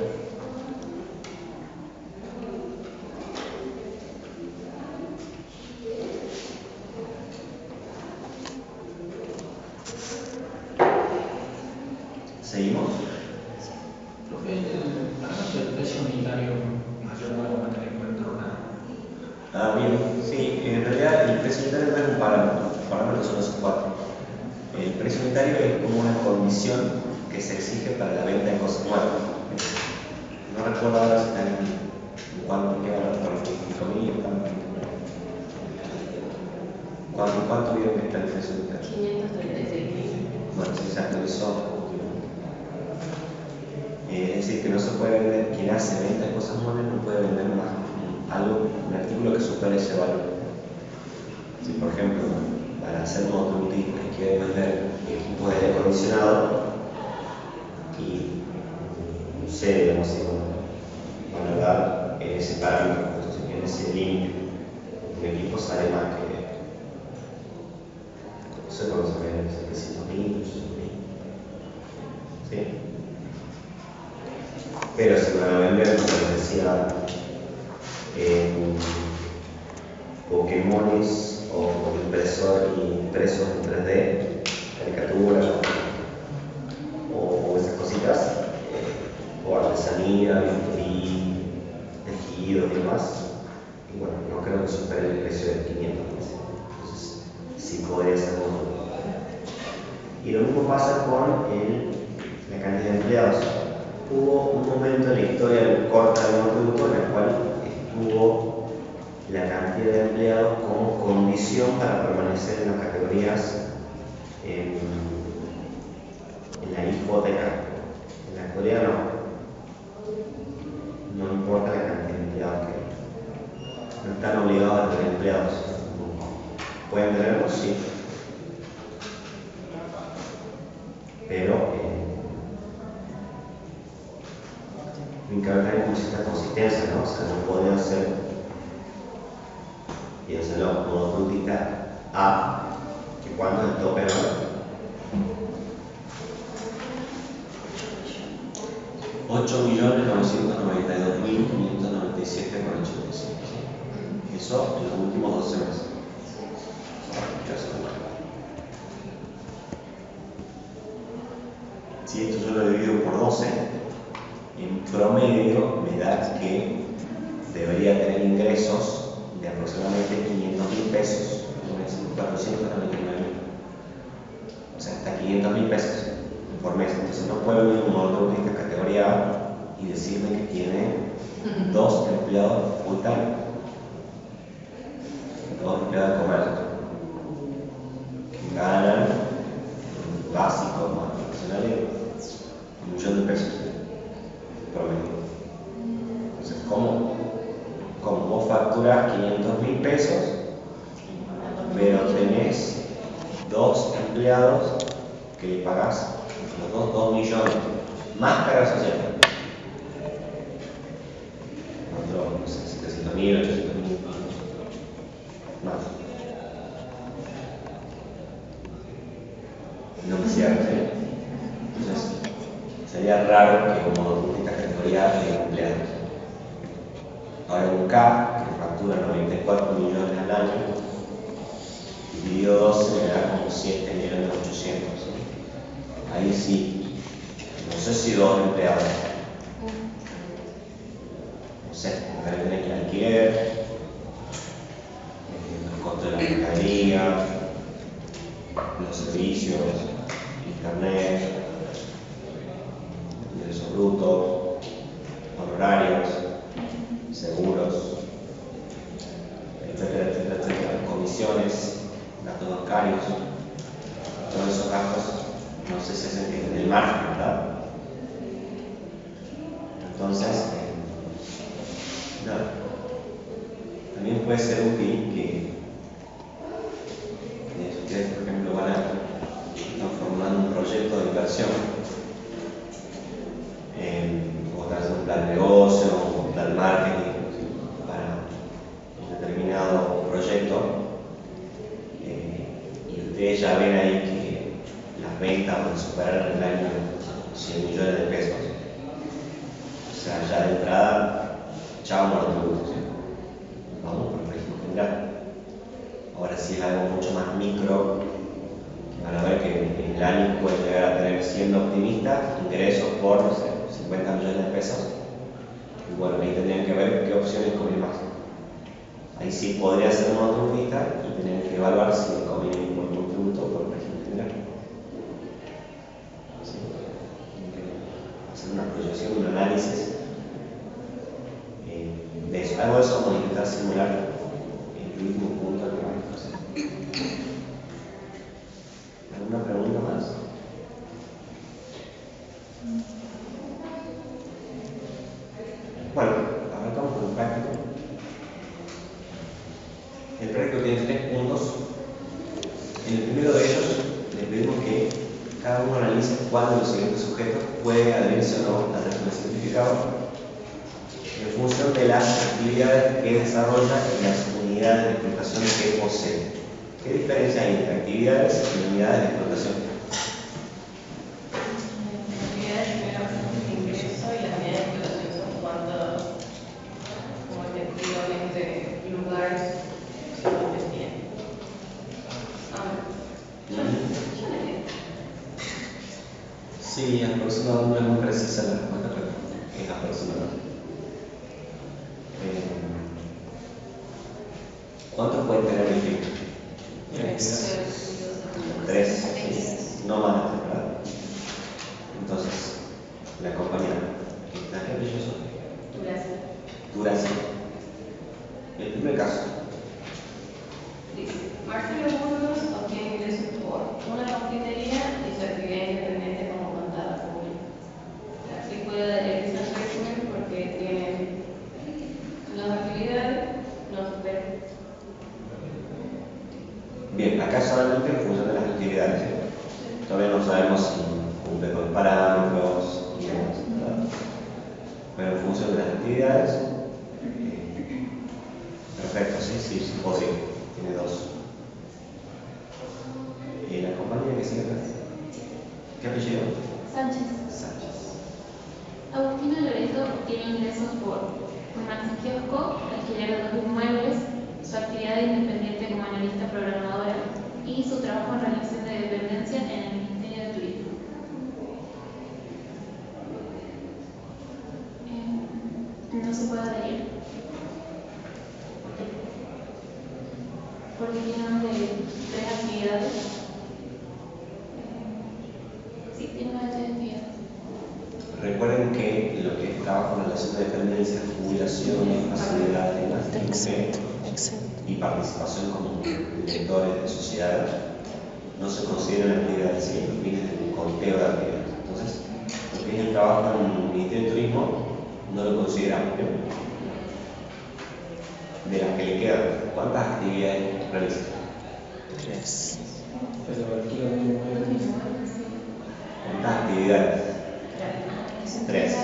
¿Seguimos? Profe, para caso del precio unitario mayor no lo vamos a tener en cuenta nada. Bien, sí, en realidad el precio unitario no es un parámetro, los parámetros son esos cuatro. El precio unitario es como una condición que se exige para la venta de cosas nuevas. No recuerdo ahora si están en cuánto queda por 5.000, ¿cuánto vieron que está el precio unitario? 536.000. Bueno, si se actualizó. Es decir, que no se puede vender, quien hace venta de cosas nuevas no puede vender más un artículo que supere ese valor. Si por ejemplo, para hacer un automotivo que quiere vender equipos de aire acondicionado y no sé, digamos, si van a dar ese parámetro, en ese límite, un equipo sale más que, no sé cuánto se vende, 700.000, 800.000, ¿sí? Pero si van a vender, como les decía, Pokémones o impresos en 3D, caricaturas o esas cositas, o artesanía, bijutería, tejidos y demás, y bueno, no creo que supere el precio de 500 pesos. Entonces, sí podría ser muy. Y lo mismo pasa con la cantidad de empleados. Hubo un momento en la historia corta del monotributo en el cual estuvo la cantidad de empleados como condición para permanecer en las categorías en la hipoteca. En la actualidad no importa la cantidad de empleados que hay. No están obligados a tener empleados. Pueden tenerlos, sí, pero tienen que haber también cierta consistencia, ¿no? O sea, no pueden ser, piénsenlo, monofruntita A, que cuando es el tope, ¿no? 8.992.597,85. Eso en los últimos 12 meses. Si esto yo lo divido por 12, en promedio me da que debería tener ingresos de aproximadamente 500.000 pesos, 499.000. O sea, hasta 500.000 pesos por mes. Entonces no puede venir un monotributista categoría A y decirme que tiene 2 empleados full time, 2 empleados de comercio, que ganan básico más profesionales $1.000.000 promedio. Entonces, ¿cómo vos facturás $500.000, pero tenés 2 empleados que le pagás los 2 millones, más carga social? Otro, no sé, 700.000, 800.000, más. No me cierra, ¿sí? Entonces, sería raro que como esta categoría de empleados. Ahora un K que factura 94 millones al año, dividido 12 me da como 7.800.000. Ahí sí, no sé si 2 empleados. No sé, también tenés el alquiler, los costos de la mercadería, los servicios, internet, ingresos brutos, honorarios, seguros, etcétera, etcétera, etcétera, comisiones, gastos bancarios, todos esos gastos, no sé si hacen que en el margen, ¿verdad? Entonces, nada. También puede ser útil que ustedes, por ejemplo, están formando un proyecto de inversión, o están haciendo un plan de negocio, o un plan marketing para un determinado proyecto, y ustedes ya ven ahí que las ventas van a superar en el año $100 millones. O sea, ya de entrada, chao monotributo, ¿sí? Vamos por el régimen general. Ahora sí es algo mucho más micro, van a ver que en el año pueden llegar a tener, siendo optimistas, ingresos por, no sé, $50 millones. Y bueno, ahí tendrían que ver qué opciones conviene más. Ahí sí podría ser un monotributista y tener que evaluar si le conviene por un tributo o por el régimen general. ¿Sí? Hacer una proyección, un análisis de eso. Algo de eso vamos a intentar simular en el último punto del gráfico. ¿Alguna pregunta más? Bueno, arrancamos con el práctico. El práctico tiene 3 puntos. En el primero de ellos, les pedimos que cada uno analice cuál de los siguientes sujetos puede adherirse o no al régimen simplificado en función de las actividades que desarrolla y las unidades de explotación que posee. ¿Qué diferencia hay entre actividades y unidades de explotación? Actividades que generan ingreso y las unidades de explotación son cuántos, como efectivamente, lugares solamente tienen. Yo no entiendo. Sí, aproximadamente, no es muy precisa la respuesta, pero es aproximadamente. ¿Cuántos pueden tener el fin? 3, no más, ¿verdad? Entonces, la compañía, ¿qué apellido son? Duración. El primer caso. Dice, Marcelo Burgos obtiene ingresos por una confitería y su actividad independiente como contador público. Así puede adherirse al régimen porque tiene las actividades, no superan. Bien, acá solamente en función de las actividades. Todavía no sabemos si cumple con parámetros y demás, ¿verdad? Pero en función de las actividades, perfecto, sí, podría. Tiene 2. ¿Y la compañía que sigue acá? ¿Qué apellido? Sánchez. Agustino Loreto obtiene ingresos por formarse en kiosco, alquiler de 2 inmuebles, su actividad independiente como analista programadora y su trabajo en relación de dependencia en el Ministerio de Turismo. No se puede adherir porque tiene más de 3 actividades. Sí, tiene más de 3 actividades. Recuerden que lo que está dependencias, jubilaciones, facilidades y demás, Exacto. y participación como directores de sociedades, no se consideran actividades, ¿sí? Los fines de conteo de actividades. Entonces, lo que es el trabajo en el Ministerio de Turismo no lo consideramos, ¿bien? De las que le quedan, ¿cuántas actividades realizan? 3. Pero alquila un inmueble. ¿Cuántas actividades? 3.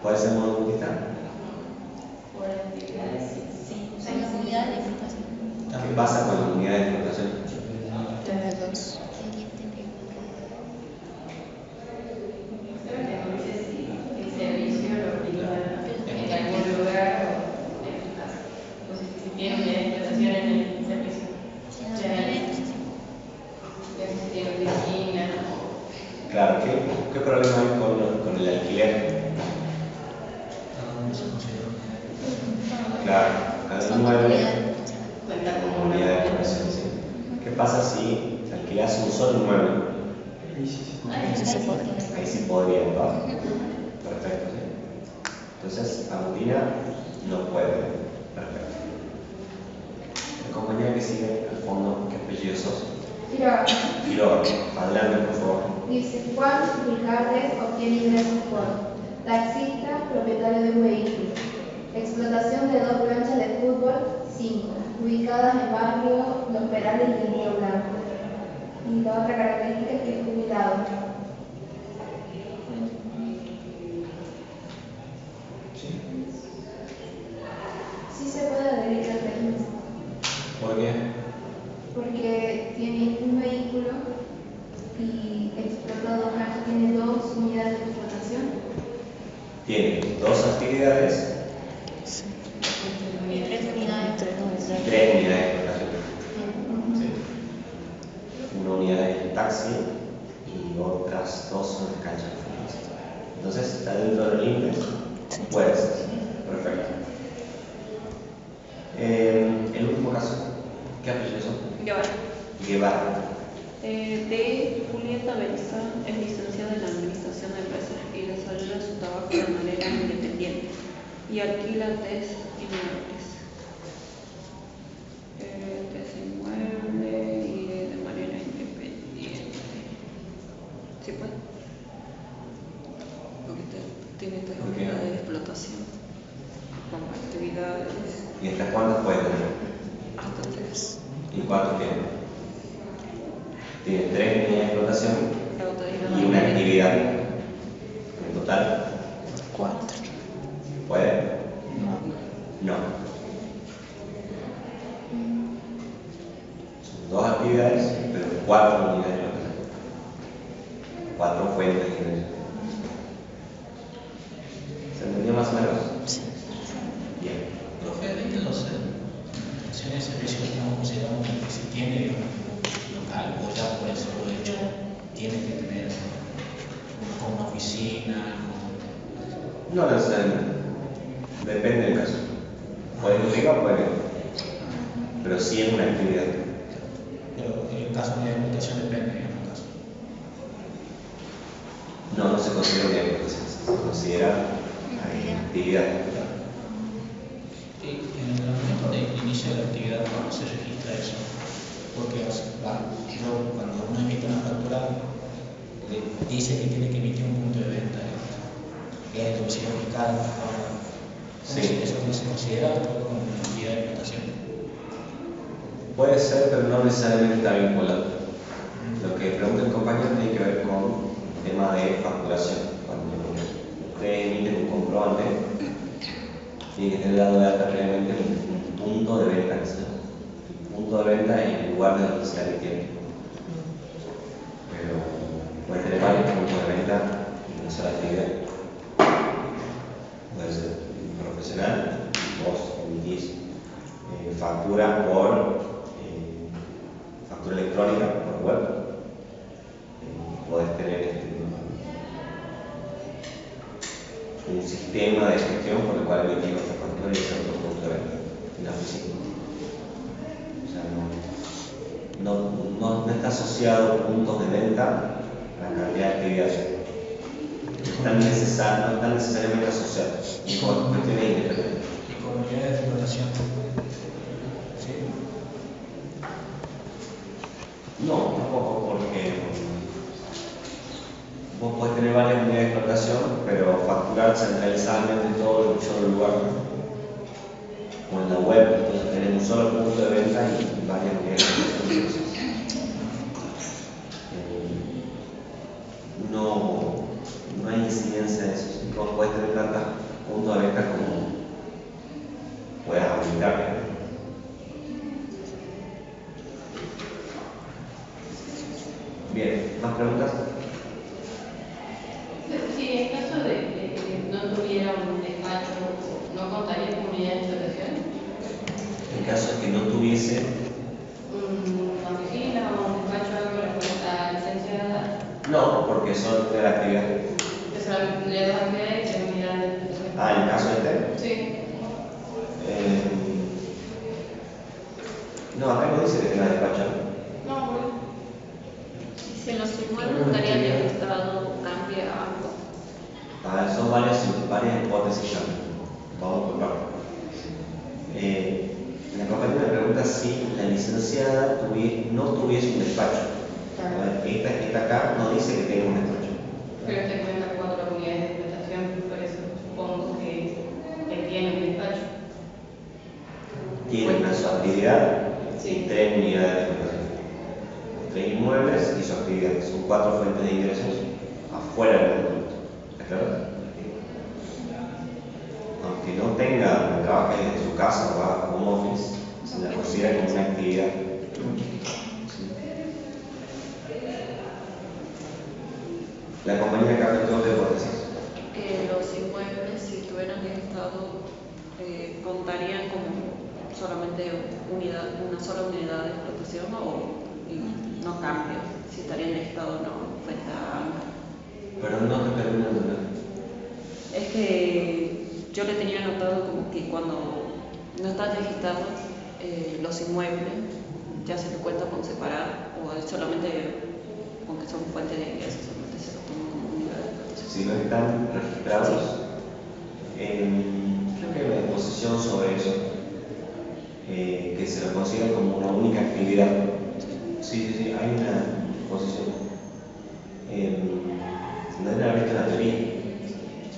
¿Puede ser monocultista? Por actividades, sí. Hay una unidad de explotación. ¿Qué pasa con la unidad de explotación? Tiene 2. No sé si el servicio lo brinda en algún lugar o en tu casa. O si tiene una explotación en el servicio. Ya si tiene oficina o... Claro, ¿qué problema hay con el alquiler? No se considera. Claro, cada inmueble cuenta como como unidad de explotación, ¿sí? ¿Qué pasa si alquilas un solo inmueble? Ahí sí se puede. Ahí sí se puede. Ahí sí podría, ¿va? Perfecto, ¿sí? Entonces, Agustina no puede. Perfecto. La compañera que sigue al fondo, ¿qué apellidos sos? Quiroga. Adelante, por favor. Dice, Juan Ricardes obtiene ingresos por taxista, propietario de un vehículo, explotación de 2 canchas de fútbol, 5, ubicadas en barrio Los Perales y el Río Blanco. Y la otra característica es que es jubilado. Sí se puede adherir al régimen, ¿Por qué? porque tiene un vehículo y explota 2 canchas, tiene 2 unidades de explotación. Tiene 2 actividades Sí. 3 unidades. 3 y unidades. 3 unidades de explotación. ¿Sí? Una unidad es taxi y otras 2 son las canchas de fútbol. Entonces, está dentro de los límites. Puede ser. Perfecto. El último caso, ¿qué apellidos son? Guevara. De Julieta Berizán es licenciada en Administración de Empresas y desarrolla su trabajo de manera independiente y alquila 3 inmuebles. 3 inmuebles y de manera independiente. ¿Sí puede? Porque tiene 3 ¿Por qué? unidades de explotación con actividades ¿Y estas cuántas puede tener? hasta 3. ¿Y cuántos tiene? Tiene 3 unidades de explotación La otra es y una actividad. En total, 4. ¿puede? No. No. Son 2 actividades, pero 4 unidades de explotación. 4 fuentes de ingresos. ¿Se entendió más o menos? Sí. Bien. Profe, ahí en las estaciones de servicio no consideramos que si tiene un local o ya por el solo hecho tiene que tener como una oficina, No necesariamente. Depende del caso. Puede ir arriba o puede ir. Pero sí es una actividad. pero en el caso de explotación depende en el caso. No, no se considera una explotación, se considera actividad. Y en el momento de inicio de la actividad, ¿cómo se registra eso? Porque yo cuando uno emite una factura, dice que tiene que emitir un punto de venta, que es el domicilio fiscal. Sí. Eso no se considera como una actividad de explotación. Puede ser, pero no necesariamente está vinculado. Lo que pregunta el compañero tiene que ver con el tema de facturación. Cuando ustedes emiten un comprobante, tiene que tener dado de alta previamente un punto de venta. El punto de venta es el lugar de donde se adquiere. Pero puede tener varios puntos de venta en una sola actividad. Puede ser profesional, vos emitís factura factura electrónica por web. Podés tener un sistema de gestión por el cual emitís esta factura y hacer otro punto de venta en la oficina. O sea, no está asociado puntos de venta a la cantidad de actividades. están no están necesariamente asociados, es como cuestiones independientes. Y con unidades de explotación. ¿Sí? No, tampoco, porque vos podés tener varias unidades de explotación, pero facturar centralizadamente todo en un solo lugar. O en la web, entonces tenés un solo punto de venta y varias unidades de explotación. No hay incidencia de eso. Vos podés tener tantos puntos de venta como puedas habilitar. Bien, ¿más preguntas? Sí, en caso de que no tuviera un despacho, ¿no contaría como unidad de explotación? En caso de que no tuviese, ¿Una oficina o un despacho algo de la cuenta licenciada? no, porque son de la actividad. Que solamente tendría dos actividades y tres unidades de explotación. Ah, ¿en el caso este? Sí. No, acá no dice que tenga despacho. No, bueno. Si en los inmuebles estaría en el estado, cambia algo. Son varias hipótesis ya. Vamos por partes. La compañera me pregunta si la licenciada no tuviese un despacho. Esta que está acá no dice que tenga un despacho. Pero este cuenta 4 unidades de explotación, por eso supongo que tiene un despacho. Tiene una su actividad Sí. y 3 unidades de explotación. 3 inmuebles y su actividad. Son 4 fuentes de ingresos afuera del producto. ¿Está claro? Aunque no trabaje desde su casa o haga home office, se la considera como una actividad. La compañía acá planteó otra hipótesis. Que los inmuebles, si estuvieran en estado, contarían como solamente una sola unidad de explotación o no cambia, si estaría en estado no cuenta algo. Pero no te termino de entender. Es que yo le tenía anotado como que cuando no están registrados los inmuebles ya se le cuenta con separar o es solamente aunque son fuentes de ingresos, solamente se lo toma como unidad de explotación. Si no están registrados, creo que hay una disposición sobre eso, que se lo considera como una única actividad. Sí, hay una disposición. No deben haber visto la teoría.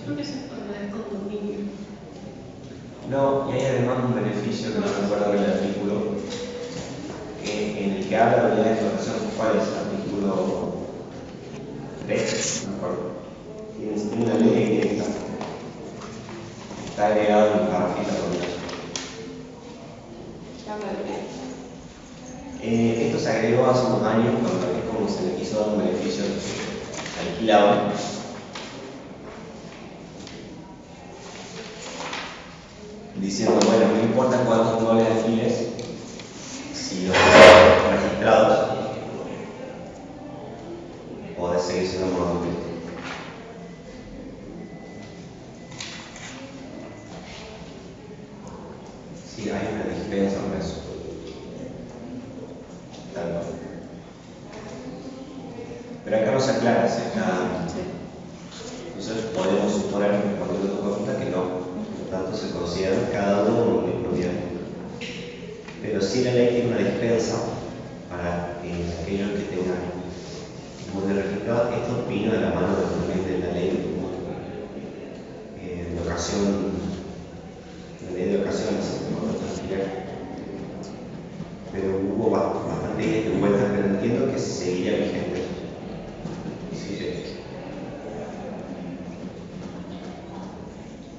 Creo que eso es cuando es condominio. No, y hay además un beneficio que no recuerdo del artículo, en el que habla de unidad de explotación. ¿Cuál es? Artículo 3, no me acuerdo. Tiene una ley que tiene que está agregado en el parrafito de esto se agregó hace unos años cuando es como se le quiso dar un beneficio alquilado. Diciendo, bueno, no importa cuántos inmuebles alquiles, si los están registrados, podés seguir siendo monopolista. Sí, hay una dispensa en eso. Pero acá no se aclara si está. Entonces podemos suponer, cuando uno toma cuenta, que no. Por lo tanto, se considera cada uno como una propiedad. Pero sí la ley tiene una dispensa para aquellos que tengan inmuebles registrados. Esto vino de la mano de la ley de ocasión, la ley de ocasiones, pero hubo bastante gente de vuelta, pero entiendo que seguía vigente. Sí.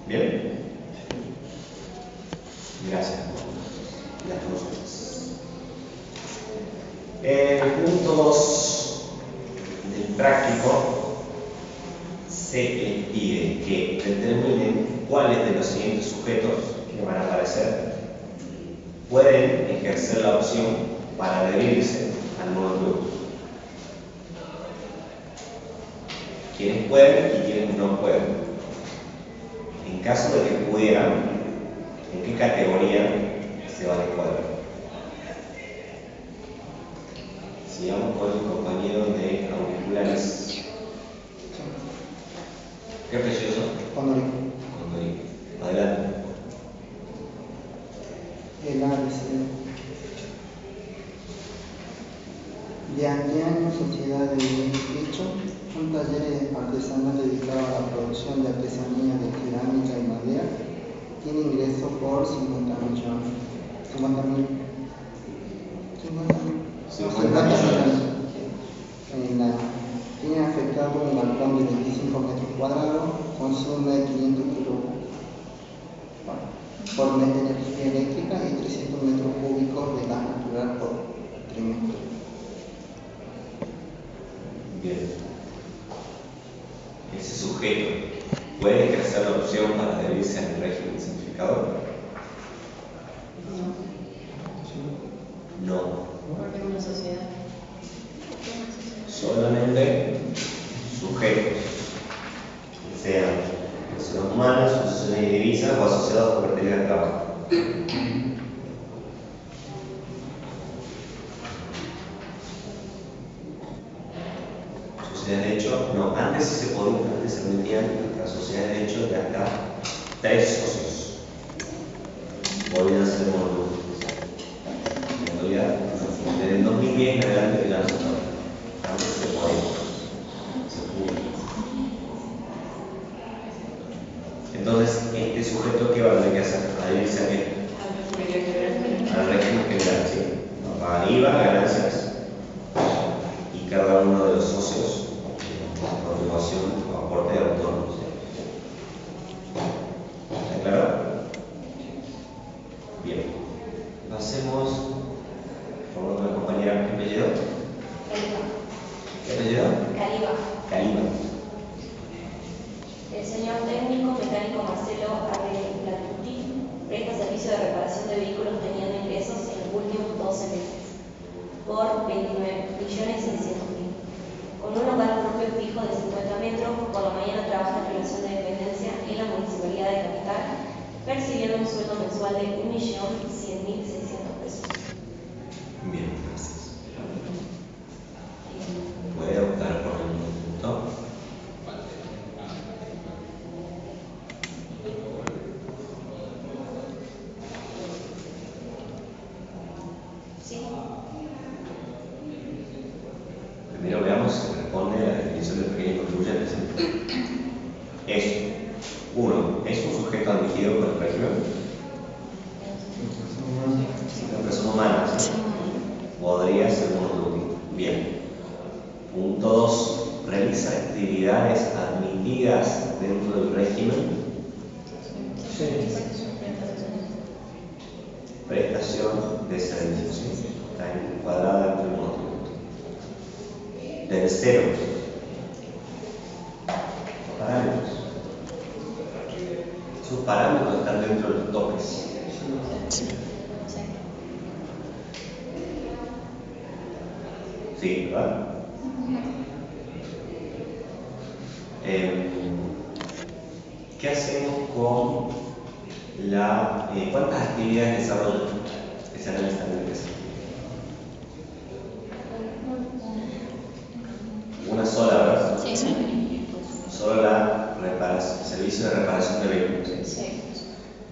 ¿Bien? Gracias. Las cosas. Punto 2 del práctico se les pide que determinen cuáles de los siguientes sujetos que van a aparecer pueden ejercer la opción para adherirse al nuevo club. Quienes pueden y quienes no pueden. En caso de que pudieran, ¿en qué categoría se van a encuadrar? Sigamos con el compañero de auriculares. ¿Qué apellido son? Honorico. Condori. Adelante. El ABC. Diandiano, Sociedad de Derecho, un taller artesanal dedicado a la producción de artesanías de cerámica y madera, tiene ingresos por 50 millones. 50 millones. Tiene afectado un balcón de 25 metros cuadrados, consume 500 kilos por mes de energía eléctrica y 300 metros cúbicos de gas natural por trimestre. Bien. Ese sujeto puede ejercer la opción para adherirse al régimen simplificador. No. Porque es una sociedad. Solamente sujetos, que sean personas humanas, asociaciones de divisas o asociados con cooperativas de trabajo. Sociedades de hecho, no, antes sí se podía, antes se permitían las sociedades de hecho de hasta 3 socios. Volvían a ser monotributistas. En realidad, desde el 2010 en adelante que ya no se puede. Antes se podía. Se pudo. Entonces, este sujeto, ¿qué va a tener que hacer? Adherirse a qué? Al régimen general, ¿sí? No pagan IVA, ganancias, y cada uno de los socios contribución o aporte de autónomos. ¿Está claro? Bien. Pasemos, por favor, con la compañera. ¿Qué apellido? ¿Qué apellido? Caliba. El señor técnico mecánico Marcelo Arreglatuti presta servicio de reparación de vehículos teniendo ingresos en los últimos 12 meses por 29.600.000. Con un local propio fijo de 50 metros, por la mañana trabaja en relación de dependencia en la Municipalidad de Capital, percibiendo un sueldo mensual de 1.100.600 pesos. Bien, gracias. ¿Puede optar por algún punto? Sí. Primero veamos si responde a la definición de pequeños contribuyentes. Es, uno, ¿es un sujeto admitido por el régimen? Una persona humana, ¿sí? Podría ser monotributista. Bien. Punto 2. ¿Realiza actividades admitidas dentro del régimen? Prestación de servicios, ¿sí? Está encuadrada entre el monotributo. Tercero, parámetros. Esos parámetros están dentro de los topes. Sí, ¿verdad? ¿Qué hacemos con la... ¿cuántas actividades desarrollan que se analizan en la empresa? Una sola, ¿verdad? Sí. Solo la servicio de reparación de vehículos. Sí.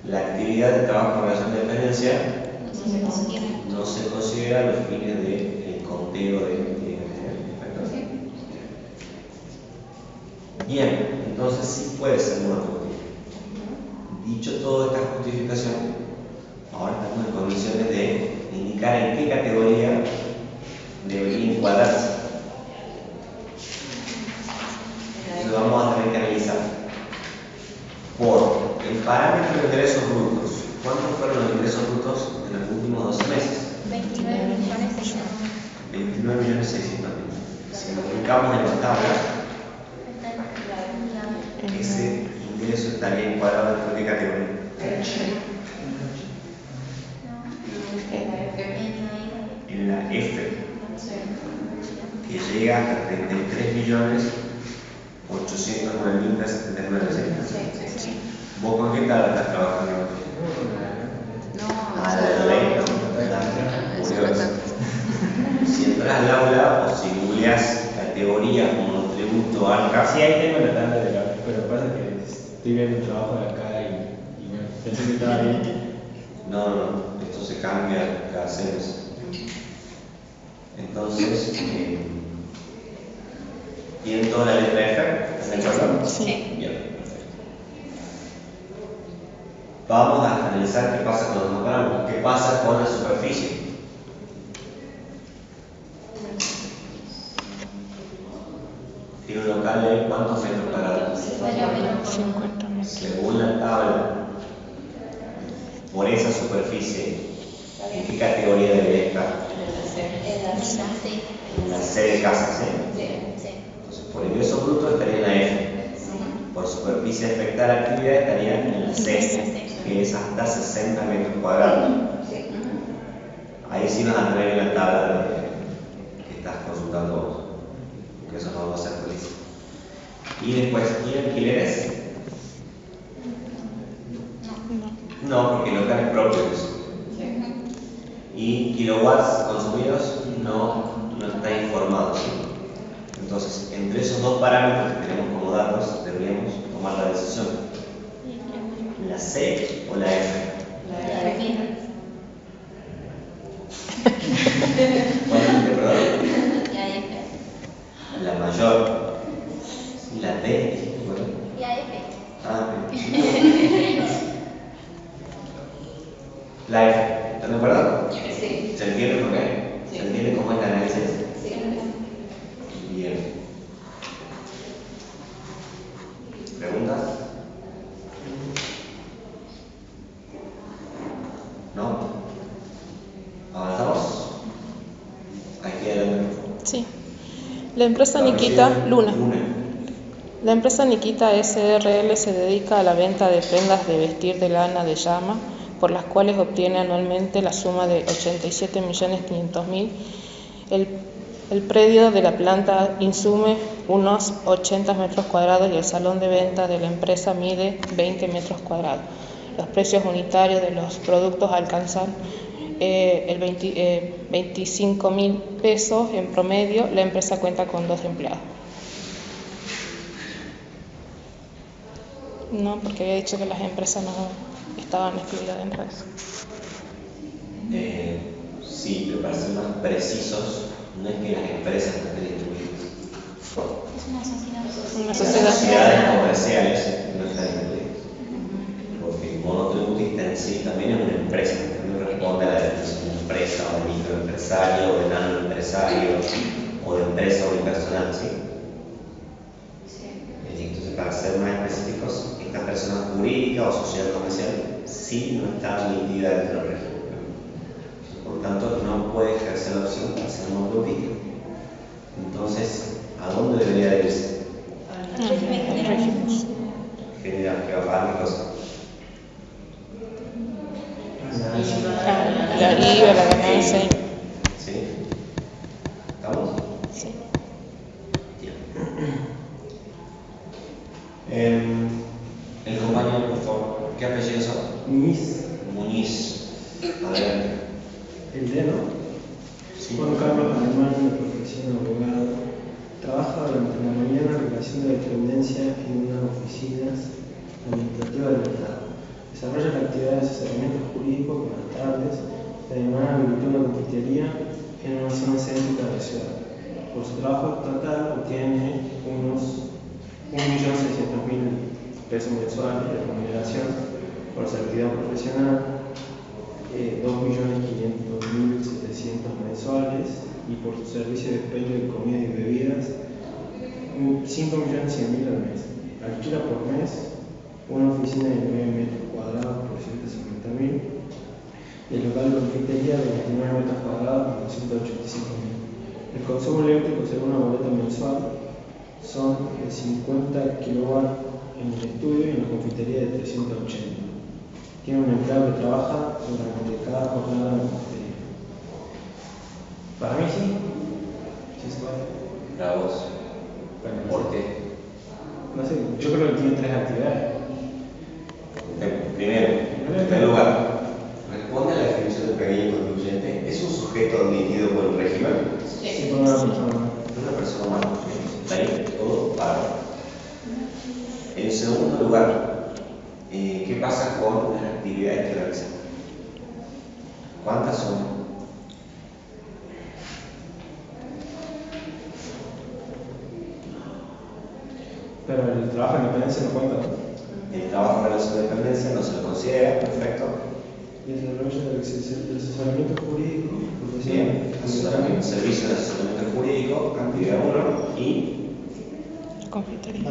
La actividad de trabajo en relación de dependencia no se considera a los fines del conteo de Bien, entonces sí puede ser monotributista. Dicho toda esta justificación, ahora estamos en condiciones de indicar en qué categoría debería encuadrarse. Entonces vamos a tener que analizar por el parámetro de ingresos brutos. ¿Cuántos fueron los ingresos brutos en los últimos 12 meses? 29.600.000. Si lo ubicamos en la tabla, ese ingreso estaría encuadrado dentro de qué categoría. En la F, que llega hasta 33.809.379. ¿Vos con qué tabla estás trabajando? A la ley. Si entras al aula o si googleas categorías monotributo ARCA, Sí, ahí tengo la tabla de la pero pasa que estoy viendo el trabajo de acá y bueno, pensé que estaba bien. No, esto se cambia cada 6 meses. Entonces, ¿tienen toda la letra F? ¿Están de acuerdo? Sí. Bien, perfecto. Vamos a analizar qué pasa con los dos parámetros. ¿Qué pasa con la superficie? Tiene un local de ¿cuántos metros cuadrados? 50 metros. Según la tabla, por esa superficie, ¿en qué categoría debería estar? En la C de casa, ¿sí? Entonces, por ingreso bruto estaría en la F. Por superficie a afectar actividad estaría en la C, que es hasta 60 metros cuadrados. Ahí sí vas a tener en la tabla que estás consultando vos, porque eso no va a ser feliz. Y después, ¿y alquileres? No, porque locales propios. Y kilowatts consumidos no está informado. Entonces, entre esos dos parámetros que tenemos como datos, deberíamos tomar la decisión. ¿La C o la F? La F. ¿Cuál es el perdón? La F. La mayor. ¿Y la D? Bueno. La F. Ah, bien. La F. ¿Están de acuerdo? Sí. ¿Se entiende por qué? Sí. ¿Se entiende cómo es la análisis? Sí. Bien. ¿Preguntas? ¿No? ¿Avanzamos? Aquí adelante. Sí. La empresa Nikita Luna. Luna. La empresa Nikita SRL se dedica a la venta de prendas de vestir de lana de llama, por las cuales obtiene anualmente la suma de 87.500.000. El predio de la planta insume unos 80 metros cuadrados y el salón de venta de la empresa mide 20 metros cuadrados. Los precios unitarios de los productos alcanzan 25.000 pesos en promedio. La empresa cuenta con 2 empleados. No, porque había dicho que las empresas no estaban excluidas dentro de eso. Sí, pero para ser más precisos, no es que las empresas no estén incluidas. Es una sociedad. Una Las sociedad. sociedades comerciales no están incluidas. Porque monotributista en sí también es una empresa, no responde a la definición de empresa o de microempresario o de nanoempresario o de empresa unipersonal, ¿sí? Entonces, para ser más específicos, esta persona jurídica o sociedad comercial sí no está admitida dentro del régimen. Por lo tanto, no puede ejercer la opción para ser monotributista. Entonces, ¿a dónde debería de irse? General, que va a pagar qué cosa. La IVA, la ganancia. ¿Sí? ¿Estamos? Sí. El compañero, por favor. ¿Qué apellidos son? Muñiz, Muñiz. Adelante. el D, ¿no? Sí. Juan Carlos Alemán, de profesión abogado, trabaja durante la mañana en relación de dependencia en unas oficinas administrativas del Estado. Desarrolla la actividad de asesoramiento jurídico por las tardes, además habilitó una confitería en una zona céntrica de la ciudad. Por su trabajo estatal obtiene unos 1.600.000 pesos mensuales de remuneración por su actividad profesional, 2.500.700 mensuales, y por su servicio de expendio de comida y bebidas 5.100.000 al mes. Alquila por mes una oficina de 9 metros cuadrados por 150.000 y el local de confitería de 29 metros cuadrados por 285.000. El consumo eléctrico según una boleta mensual son de 50 kilowatts en el estudio y en la confitería de 380. Tiene un empleado que trabaja durante cada jornada de confitería. Para mí sí. Sí se puede. Para vos. Bueno, ¿Por qué? no sé, yo creo que tiene 3 actividades. Primero, en primer lugar, responde a la definición de pequeño contribuyente. ¿Es un sujeto admitido por el régimen? Sí, por una persona. Es una persona humana. Está ahí todo para. lugar, ¿qué pasa con las actividades que realizan? ¿Cuántas son? Pero el trabajo en dependencia no cuenta, ¿no? El trabajo en relación de dependencia no se lo considera, perfecto. Y el desarrollo del asesoramiento jurídico, Bien, servicio de asesoramiento jurídico, actividad 1 y Confitería.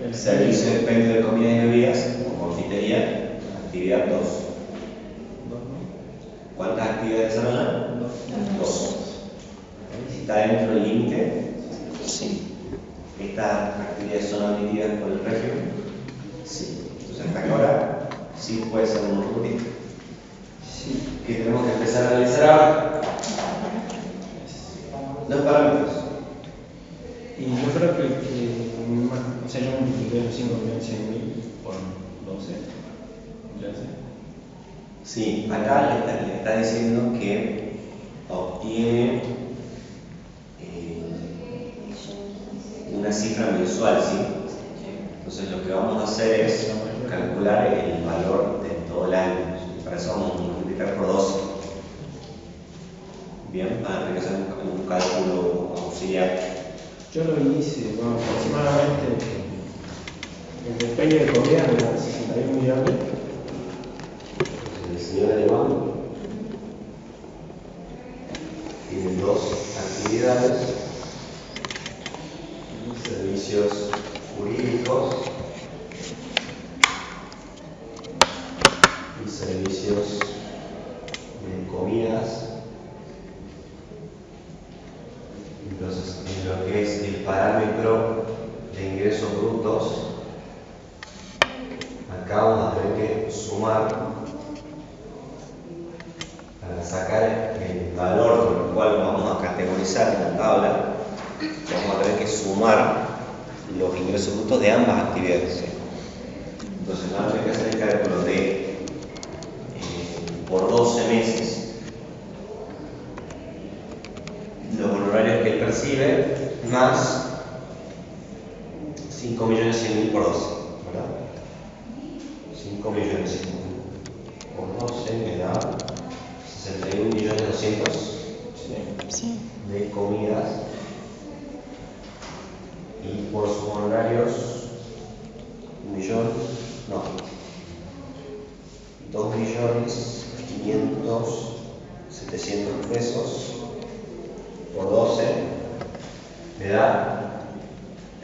el servicio de expendio de comidas y bebidas o confitería, actividad 2. ¿Cuántas actividades desarrollan? 2. ¿Está dentro del límite? Sí. ¿Estas actividades son admitidas por el régimen? Sí. Entonces hasta que ahora sí puede ser un rubro. Sí. ¿Qué tenemos que empezar a realizar ahora? Los parámetros. Y yo creo que o sea, yo multipliqué los 5.100.000 por 12. ¿Ya sé? Sí, acá le está diciendo que obtiene una cifra mensual, ¿sí? Entonces lo que vamos a hacer es calcular el valor de todo el año. Para eso vamos a multiplicar por 12. Bien, para tener que hacer un cálculo auxiliar. Yo lo hice, bueno, aproximadamente el despegue de comida era 61 millones. El señor alemán tiene 2 actividades: servicios jurídicos y servicios de comidas. Entonces, en lo que es el parámetro de ingresos brutos, acá vamos a tener que sumar para sacar el valor con el cual vamos a categorizar en la tabla. Vamos a tener que sumar los ingresos brutos de ambas actividades, ¿sí? Entonces vamos a tener que hacer el cálculo de por 12 meses los honorarios que él percibe más 5.100.000 por 12, ¿verdad? 5.100.000 por 12 me da 61.200.000 Sí. de comidas, y por sus honorarios 2.500.700 pesos por 12 me da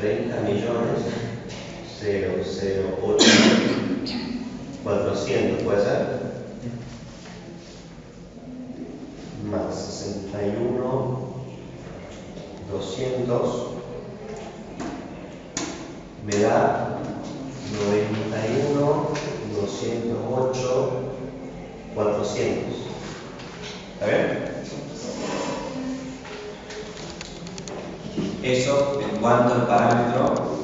30.008.400, ¿puede ser? Más 61.200 me da 91.208.400. ¿Está bien? Eso en cuanto al parámetro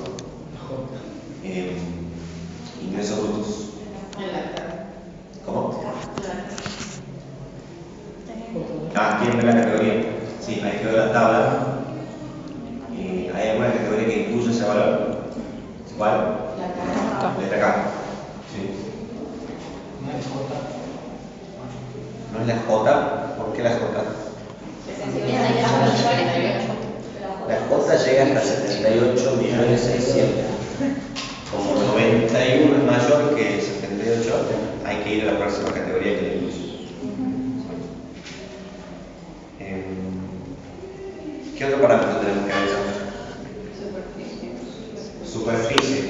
ingresos brutos. ¿Cómo? ¿Quieren ver la categoría? Sí, hay que ver la tabla. ¿Hay alguna categoría que incluya ese valor? ¿Cuál? Letra K. Sí. ¿No es la J? ¿Por qué la J? La J llega hasta 78.600.000. Como 91 es mayor que 78, hay que ir a la próxima categoría que le incluye. ¿Qué otro parámetro tenemos que analizar? Superficie.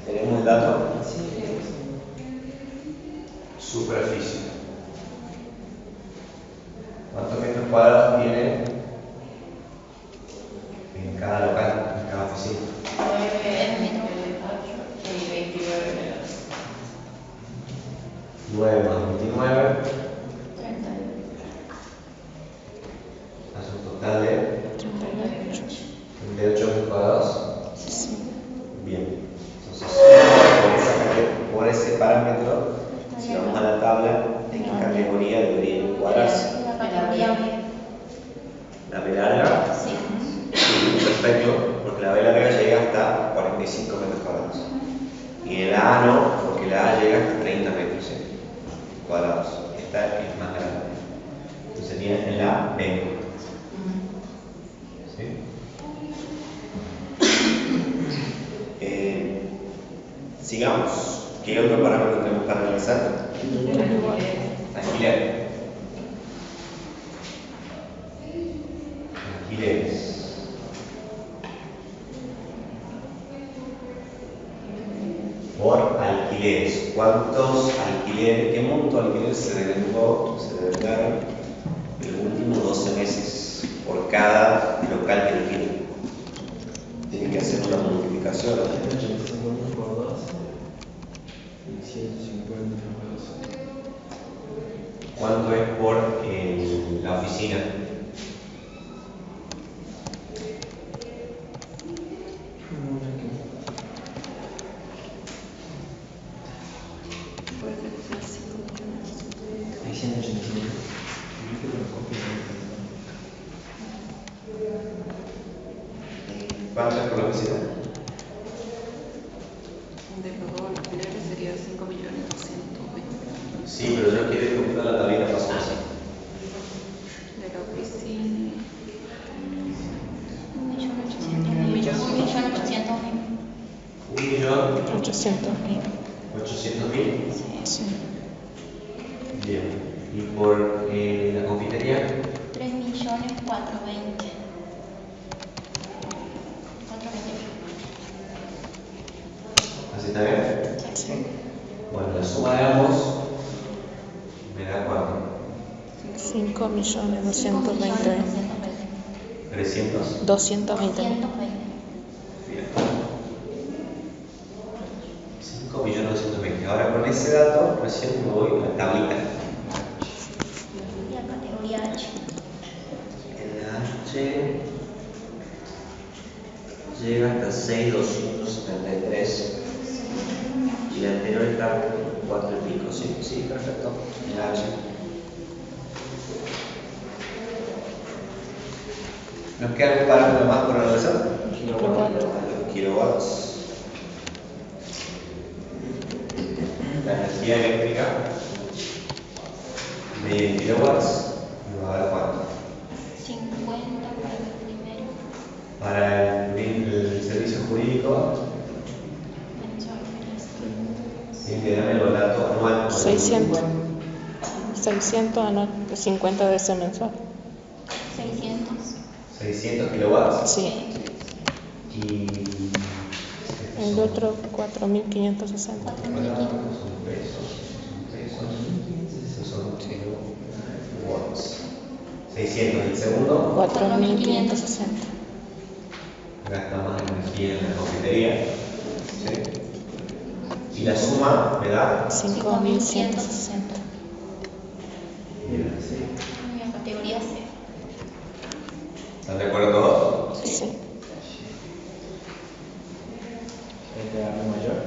¿Tenemos el dato? Superficie. ¿Cuántos metros cuadrados tiene en cada local, en cada oficina? 9 más 29 hace un total de 38 metros cuadrados. Bien, entonces por ese parámetro, si vamos a la tabla, ¿en qué categoría debería encuadrarse? La categoría B. ¿La B larga? Sí. Perfecto, porque porque la B larga llega hasta 45 metros cuadrados. Y en la A no, porque la A llega hasta 30 metros cuadrados. Esta es más grande. Entonces sería en la B. ¿Sí? Sigamos. ¿Qué otro parámetro tenemos para analizar? Alquiler. Alquileres. Por alquileres. ¿Cuántos alquileres? ¿Qué monto de alquileres se devengaron en los últimos 12 meses por cada local que alquilen? Tienen que hacer una multiplicación. 85.000 por 2 y 150 por 2. ¿Cuánto es por la oficina? Hay 185. ¿Cuánto es por la oficina? De los dos alquileres sería 5.220.000. Sí, pero yo quiero comprar la tablita paso a paso. De la oficina. 800.000. 800.000. Sí. Bien. ¿Y por la confitería? 3.420.000. ¿Así está bien? Sí. Bueno, la suma de ambos me da 4. 5.220.000. 300. 220.000. Bien. 5.220.000. Ahora con ese dato recién me voy a la tablita. Y la categoría H. En la H llega hasta 6.273 y la anterior está 4 y pico. Sí, sí, perfecto. En la H. ¿Nos queda algún parámetro más por analizar? Kilowatts. La energía eléctrica de kilowatts nos va a dar cuánto. 50 para el primero. Para el servicio jurídico, tiene que darme los datos anuales. 600 anual, 50 de ese mensual. 600. 600 kilowatts. Sí. Y El otro 4.560. 4.000 son pesos. Esos son kilowatts. 600. El segundo 4.560. gasta más energía en la confitería. ¿Sí? Y la suma me da 5.160. bien, sí. La categoría C. ¿Están de acuerdo todos? Sí. Hay que darle mayor.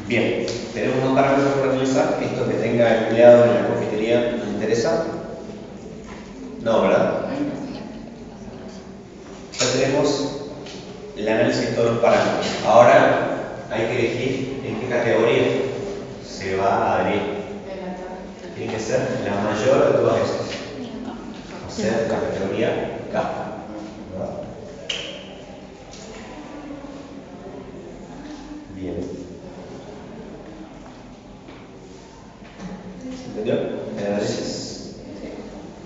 Bien, tenemos unos parámetros por analizar. Esto que tenga empleado en la confitería nos interesa. No, ¿verdad? Ya tenemos el análisis de todos los parámetros. Ahora hay que elegir en qué categoría se va a adherir. Tiene que ser la mayor de todas esas. O sea, la categoría K. ¿Verdad? Bien. ¿Entendió? El análisis.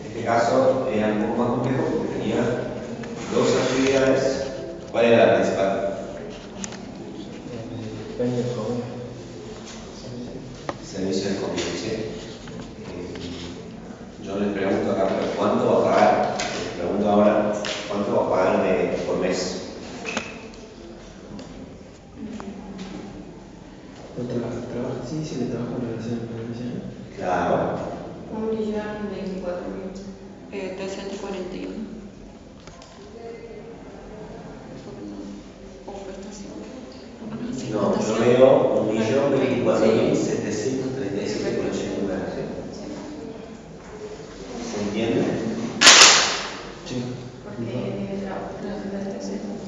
En este caso era un poco más complejo porque tenía dos actividades. ¿Cuál era la principal? Depende del joven. Servicio de convivencia. Yo les pregunto acá, pero ¿cuánto va a pagar? Les pregunto ahora, ¿cuánto va a pagar por mes? Sí, si le trabajo en relación con la profesión. Claro. 1.024.000. 341. O prestación. No, yo veo 1.024.737,89. ¿Se entiende? Sí. Porque tiene trabajo.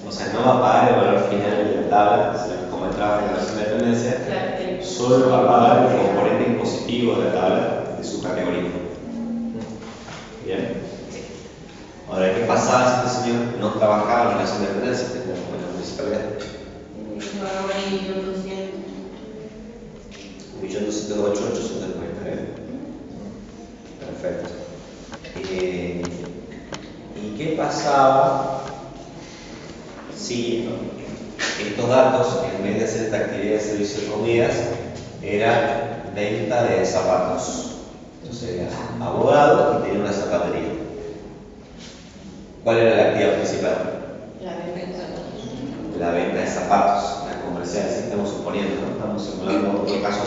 O sea, no a pagar el componente impositivo de la tabla de su categoría. Bien. Ahora, ¿qué pasaba si este señor no trabajaba en relación de dependencia en la municipalidad? Pagaba ahí 1.208.890, ¿eh? Perfecto. ¿Y qué pasaba si estos datos, en vez de hacer esta actividad de servicio de comidas, era venta de zapatos? Entonces era abogado y tenía una zapatería. ¿Cuál era la actividad principal? la venta de zapatos. La venta de zapatos, la comercial, si estamos suponiendo, ¿no? Estamos simulando otro caso,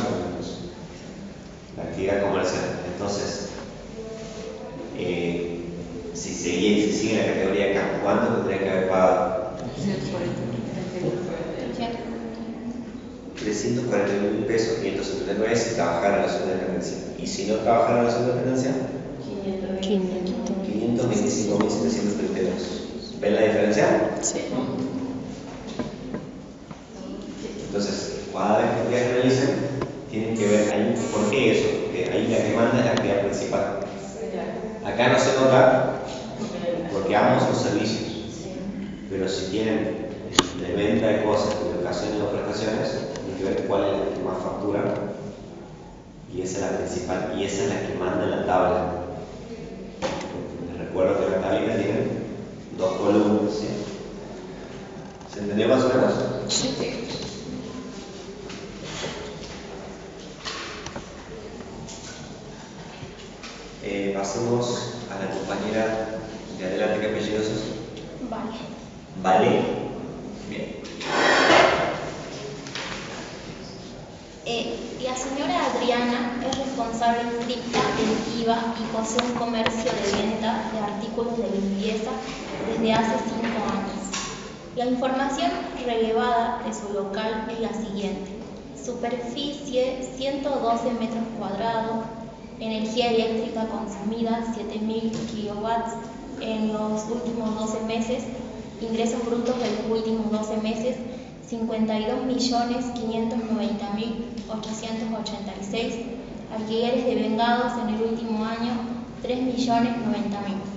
la actividad comercial. Entonces, si sigue la categoría acá, ¿cuánto tendría que haber pagado? 341.000 pesos, 579 si trabajara en relación de dependencia. Y si no trabajara en relación de dependencia, 525.732. ¿Ven la diferencia? Sí. Entonces, cada vez que ustedes analicen, tienen que ver ahí por qué eso, porque ahí la demanda es la actividad principal. Acá no se nota porque ambos son servicios, pero si tienen de venta de cosas, de educación o prestaciones, tienen que ver cuál es la que más factura y esa es la principal y esa es la que manda en la tabla. Les recuerdo que la tablita tiene dos columnas, ¿sí? ¿Se entendió más o menos? Sí. Pasemos a la compañera de adelante, ¿qué apellidos es? Vale. Vale. Bien. La señora Adriana es responsable inscripta del IVA y posee un comercio de venta de artículos de limpieza desde hace 5 años. La información relevada de su local es la siguiente: superficie 112 metros cuadrados, energía eléctrica consumida 7.000 kilowatts en los últimos 12 meses, ingresos brutos de los últimos 12 meses 52.590.886, alquileres devengados en el último año 3.090.000.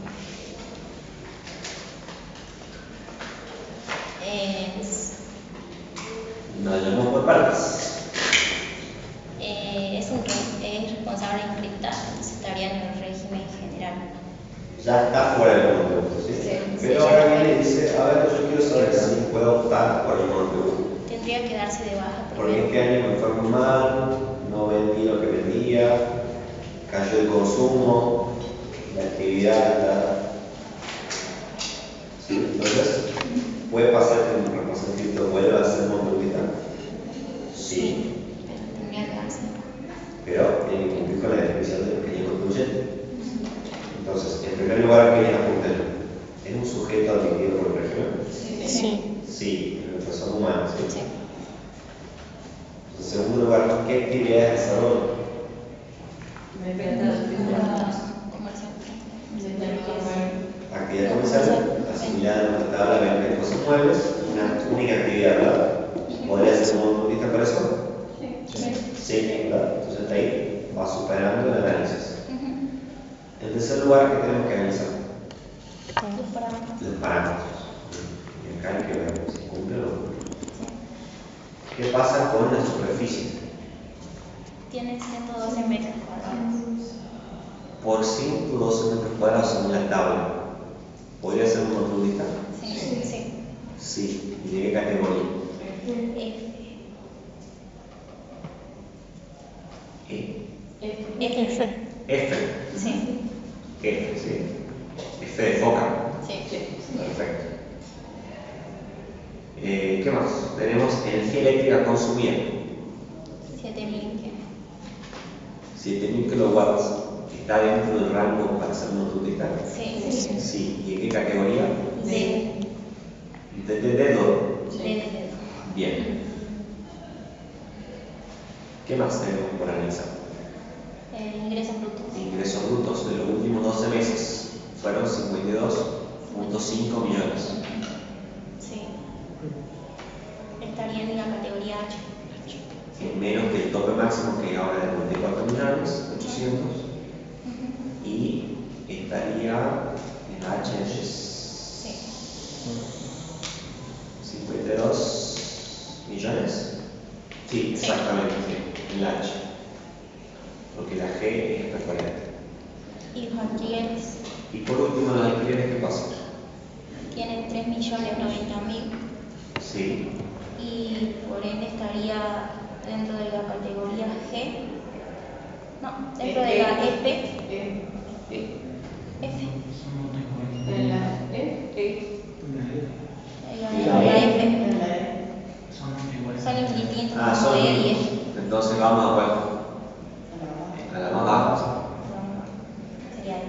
Nos llamamos por partes. Es responsable inscripta, entonces estaría en el régimen general. Ya está fuera del monotributo, ¿sí? Sí. Pero ahora viene y dice, a ver, yo quiero saber si puedo optar por el monotributo. Tendría que darse de baja Porque primero. este año me fue muy mal, no vendí lo que vendía, cayó el consumo, la actividad está... ¿Sí? Entonces, ¿puede pasar que un representante vuelva a ser monotributista? Sí. Pero tendría que darse de baja. Pero tiene que cumplir con la definición del pequeño contribuyente. Entonces, en primer lugar, ¿qué es apuntar? ¿Es un sujeto admitido por el régimen? Sí. Sí, en persona humana, ¿sí? Sí. En segundo lugar, ¿qué actividades desarrolla? Actividad comercial, asimilada a nuestra tabla de venta de cosas muebles, una única actividad, ¿verdad? ¿Podría ser un monotributista por eso? Sí, ¿verdad? Entonces ahí va superando el análisis. En tercer lugar, ¿qué tenemos que analizar? Los parámetros. Los parámetros. Y acá hay que ver si cumple o no cumple. ¿Qué pasa con la superficie? Tiene 112 metros cuadrados. Por 112 metros cuadrados según la tabla, ¿podría ser un monotributista? Sí. Sí. ¿Y de qué categoría? F. F. Sí. F, sí. F de foca. Sí. Perfecto. ¿Qué más? Tenemos energía eléctrica consumida. 7.000 kilowatts. ¿Está dentro del rango para ser monotributista? Sí. Sí. ¿Y en qué categoría? D. ¿De dedo? D. Bien. ¿Qué más tenemos por analizar? Ingresos brutos. Ingresos brutos de los últimos 12 meses fueron 52.5 millones. Sí. Estaría en la categoría H. Es menos que el 2% tope máximo que ahora es de 94.800.000 y estaría en H 52 millones. Sí, exactamente, sí, en la H. Porque la G es preferente. Y los alquileres Y por último, los alquileres, ¿qué pasa? tienen 3.090.000 Sí. y por ende estaría dentro de la categoría G. No, dentro de la F. F. En la E. La F. Son iguales. Son distintos Ah, como son. E y F. Entonces vamos a ver. A la más baja. Sería F.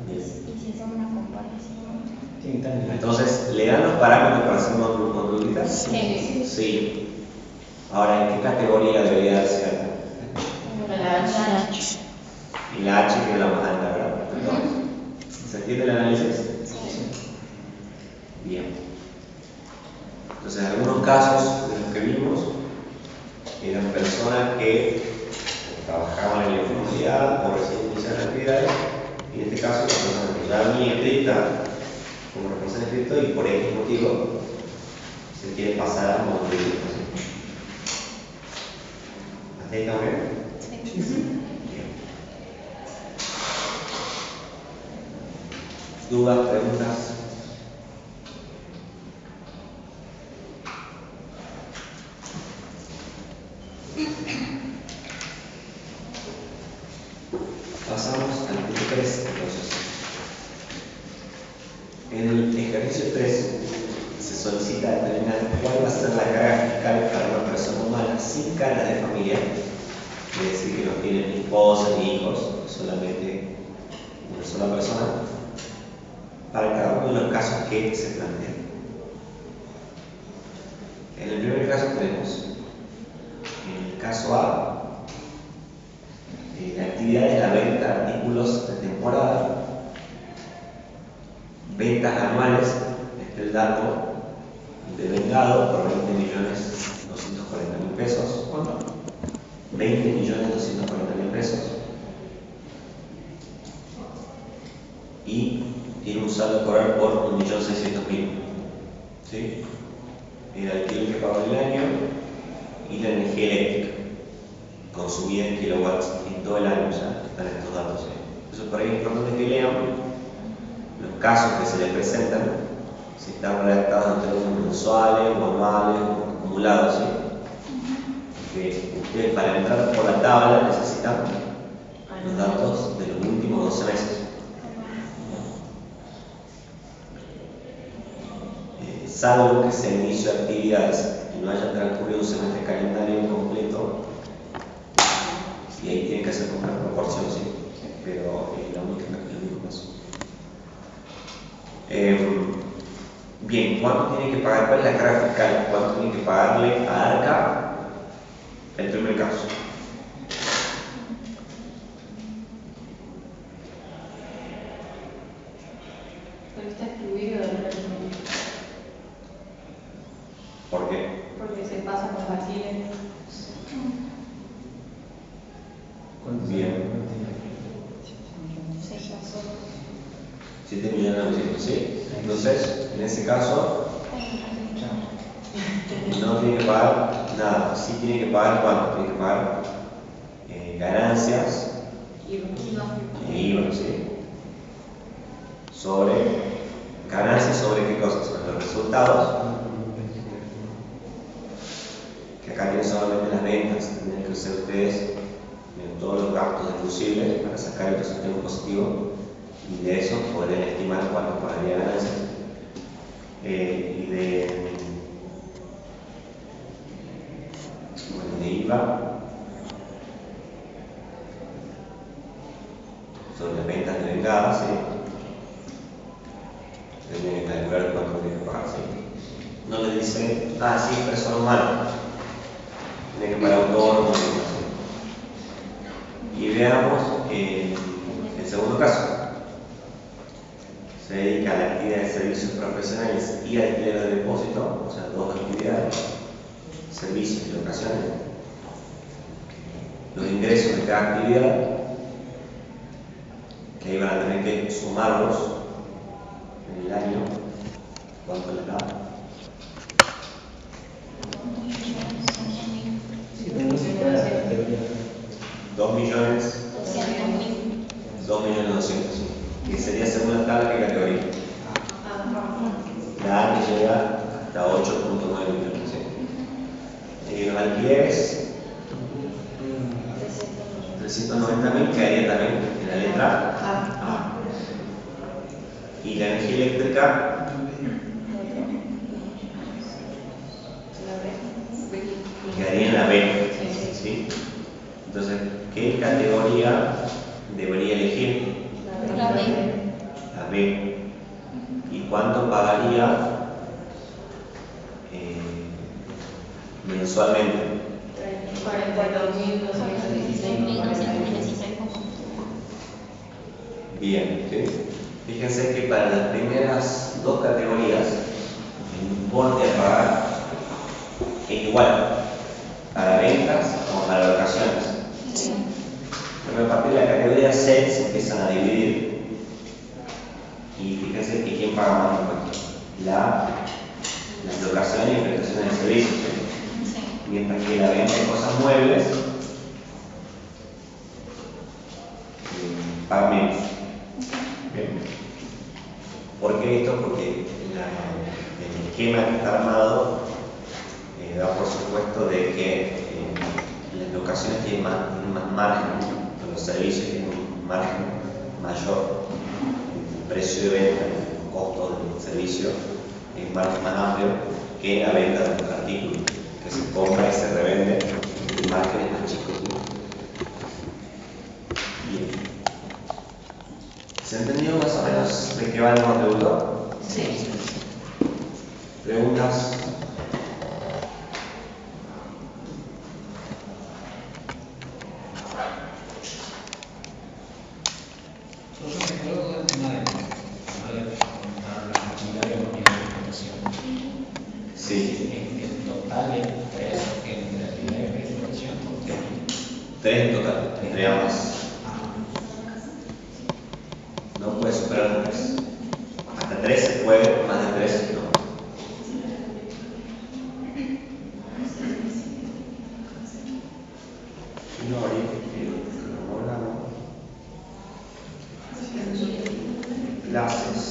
Bien. Y si hacemos una comparación. Tiene que estar en la Entonces, ¿le dan los parámetros para hacer modulitas? Sí. Sí. Ahora, ¿en qué categoría debería darse algo? La H. Y la H que es la más alta, ¿verdad? Entonces, ¿se entiende el análisis? Bien. Entonces, algunos casos de los que vimos eran personas que trabajaban en la informalidad o recién iniciaron actividades, y en este caso, personas que ya venían acreditar como responsable inscrito y por X motivo se quiere pasar a movilidad. ¿Hasta ahí está bien? Bien. ¿Dudas, preguntas? Pasamos al punto 3, entonces. En el ejercicio 3 se solicita determinar cuál va a ser la carga fiscal para una persona humana sin carga de familia, es decir, que no tiene ni esposa ni hijos, solamente una sola persona, para cada uno de los casos que se plantean. En el primer caso tenemos, en el caso A, la actividad es la venta de artículos de temporada, ventas anuales, este es el dato de vengado por 20.240.000 pesos. ¿Cuánto? 20.240.000 pesos. Y tiene un saldo a cobrar por 1.600.000. ¿Sí? El alquiler que pagó el año y la energía eléctrica consumida en kilowatts en todo el año, ya están estos datos. Eso por ahí es importante que lean los casos que se les presentan, si están redactados en términos mensuales, o anuales o acumulados. ¿Sí? Porque ustedes para entrar por la tabla necesitan los datos de los últimos 12 meses. Salvo que sea inicio de actividades y no haya transcurrido un semestre calendario completo, y ahí tienen que hacer con una proporción, sí, pero es el único caso. Bien, ¿cuánto tiene que pagar? ¿Cuál es la carga fiscal? ¿Cuánto tiene que pagarle a ARCA? El primer caso. Pero está excluido del régimen. ¿Por qué? Porque se pasa con alquiler. Bien. 7.900.000, ¿sí? Entonces, en ese caso, no tiene que pagar nada. Sí tiene que pagar cuánto, tiene que pagar ganancias e IVA, ¿sí? Sobre ganancias, sobre qué cosas, sobre los resultados, que acá tienen solamente las ventas, tienen que usar ustedes en todos los gastos deducibles para sacar el resultado positivo, y de eso podrían estimar cuánto pagaría ganancias. Y de IVA sobre las ventas de vengadas, ¿sí? Tendrían que calcular cuánto tienen que pagar, ¿sí? No les dice, sí, persona humana, tienen que pagar autónomo, ¿sí? Y veamos el segundo caso. Se dedica a la actividad de servicios profesionales y alquiler de depósito, o sea, dos actividades, servicios y locaciones. los ingresos de cada actividad, que ahí van a tener que sumarlos en el año. ¿Cuánto le da? Sí, pero no se puede la categoría. 2.200.000, que sería según la tabla, ¿qué categoría? La A, que llega hasta 8.9 millones. Los alquileres, 390.000, quedaría también en la letra A. Y la energía eléctrica, quedaría en la B. ¿Sí? Entonces, ¿qué categoría debería elegir? La B. La B. ¿Y cuánto pagaría mensualmente? 44.216. Bien, ¿sí? Fíjense que para las primeras dos categorías el importe a pagar es igual para ventas como para locaciones. Pero a partir de la categoría 6 se empiezan a dividir y fíjense que quién paga más impuestos. Las locaciones y prestaciones de servicios, ¿sí? Mientras que la venta de cosas muebles paga menos. Bien. ¿Por qué esto? Porque el esquema que está armado da por supuesto de que las locaciones tienen más margen, los servicios tienen un margen mayor, el precio de venta, el costo del servicio es un margen más amplio que la venta de un artículo que se compra y se revende, el margen es más chico. Bien. ¿Se ha entendido más o menos de qué va el monotributo? Sí. ¿Preguntas? Yo me acuerdo del tema de aumentar la cantidad de explotación. Sí. En total es 3 en la actividad de explotación. 3 en total, entre ambas. No puede superar 3. Hasta 3 se puede, más de 3 no. No, clases.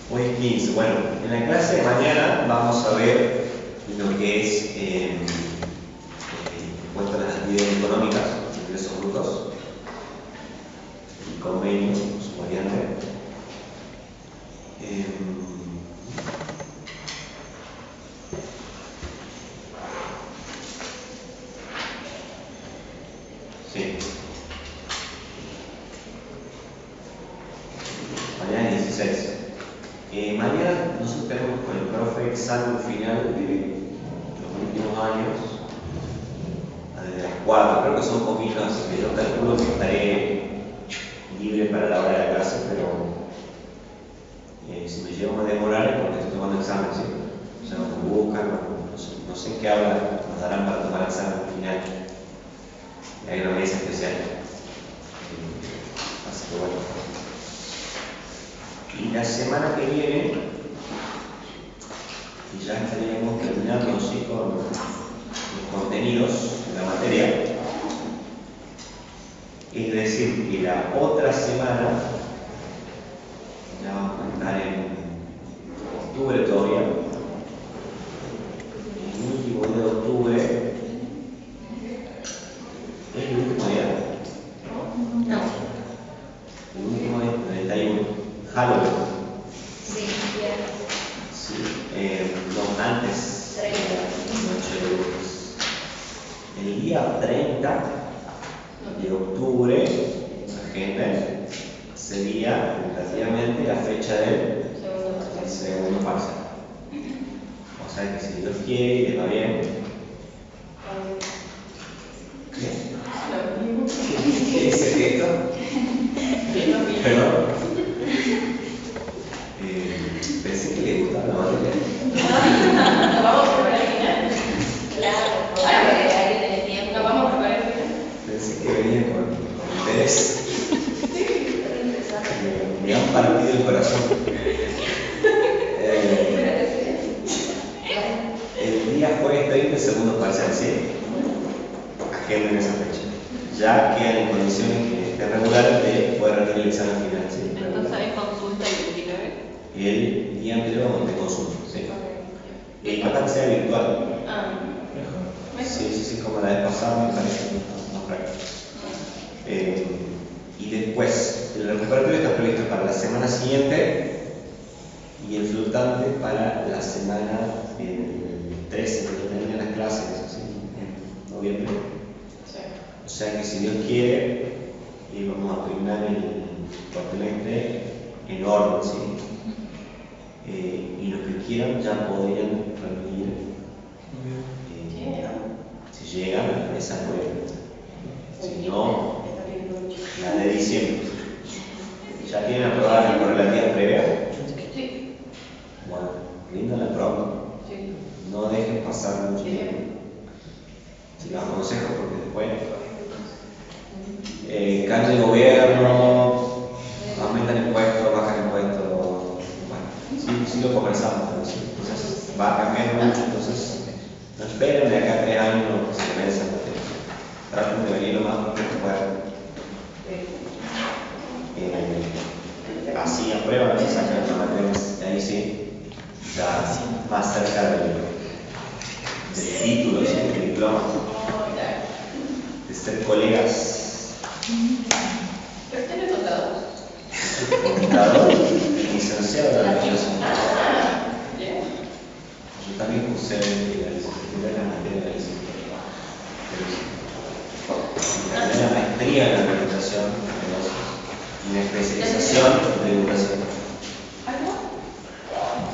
Hoy es 15. Bueno, en la clase de mañana vamos a ver lo que es impuesto a las actividades económicas, ingresos brutos, el convenio, su variante. Sí. Mañana es 16. Mañana nosotros tenemos con el profe examen final de los últimos años, desde las 4, creo que son poquitos, así que yo calculo que estaré libre para la hora de la clase, pero si me llevo a demorar es porque estoy tomando examen, ¿sí? O sea, me buscan, no sé qué habla, nos darán para tomar el examen final. Y hay una mesa especial. Así que bueno. Y la semana que viene ya estaríamos terminando, ¿sí?, con los contenidos de la materia. Es decir, que la otra semana, ya vamos a estar en octubre todavía, el último día de octubre, ¿es el último día? No. El último día, 31, Halloween. Sí, Sí, no, antes, 30. noche de brujas. El día 30 de octubre, gente, sería tentativamente la fecha del segundo parcial. O sea que si Dios quiere y le va bien. ¿Qué? ¿Qué es esto? ¿Perdón? Me han partido el corazón. El día jueves 30, segundo parcial, ¿sí? Agenda en esa fecha. Ya quedan en condiciones regulares de poder rendir el examen final, ¿sí? Entonces hay consulta el 29. El día anterior vamos a consulta, ¿sí? Y capaz que sea virtual. Sí, como la vez pasada, me parece más práctico. Y después, el recuperatorio está previsto para la semana siguiente y el flotante para la semana 13, que terminan las clases, ¿sí? En noviembre. O sea que si Dios quiere, vamos a terminar el cuatrimestre en orden, ¿sí? Y los que quieran ya podrían rendir. Si llegan a esa prueba. Si no, la de diciembre. ¿Ya tienen aprobada la correlativa previa? Sí. Bueno, linda la prueba. Sí. No dejen pasar mucho tiempo. Si los aconsejo porque después cambia el gobierno, aumentan impuestos, bajan impuestos. Bueno, sí lo conversamos. Entonces va a cambiar mucho. Entonces no esperen de acá a 3 años que se venzan. Traten de venir lo más pronto que puedan. Así aprueban, se sacan las materias, y ahí sí, ya más cerca del título, ¿sí? Del diploma, de ser colegas. ¿Pero usted no es contador? Contador, licenciado de la legislación. Yo también cursé la licenciatura en la materia de la licenciatura. Pero la maestría en la administración de negocios y una especialización en educación.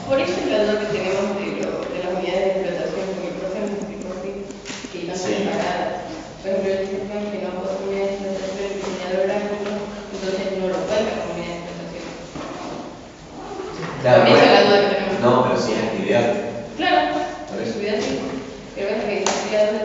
Por eso es la duda que tenemos de las unidades de explotación, porque el profe nos explicó que iban separadas. Por ejemplo, el sistema que no fue unidad de explotación, el diseñador gráfico, entonces no lo cuenta como unidad de explotación. Claro, esa es la duda que tenemos. No, pero sí es actividad. Claro, Por eso. actividad sí. Pero es que actividad de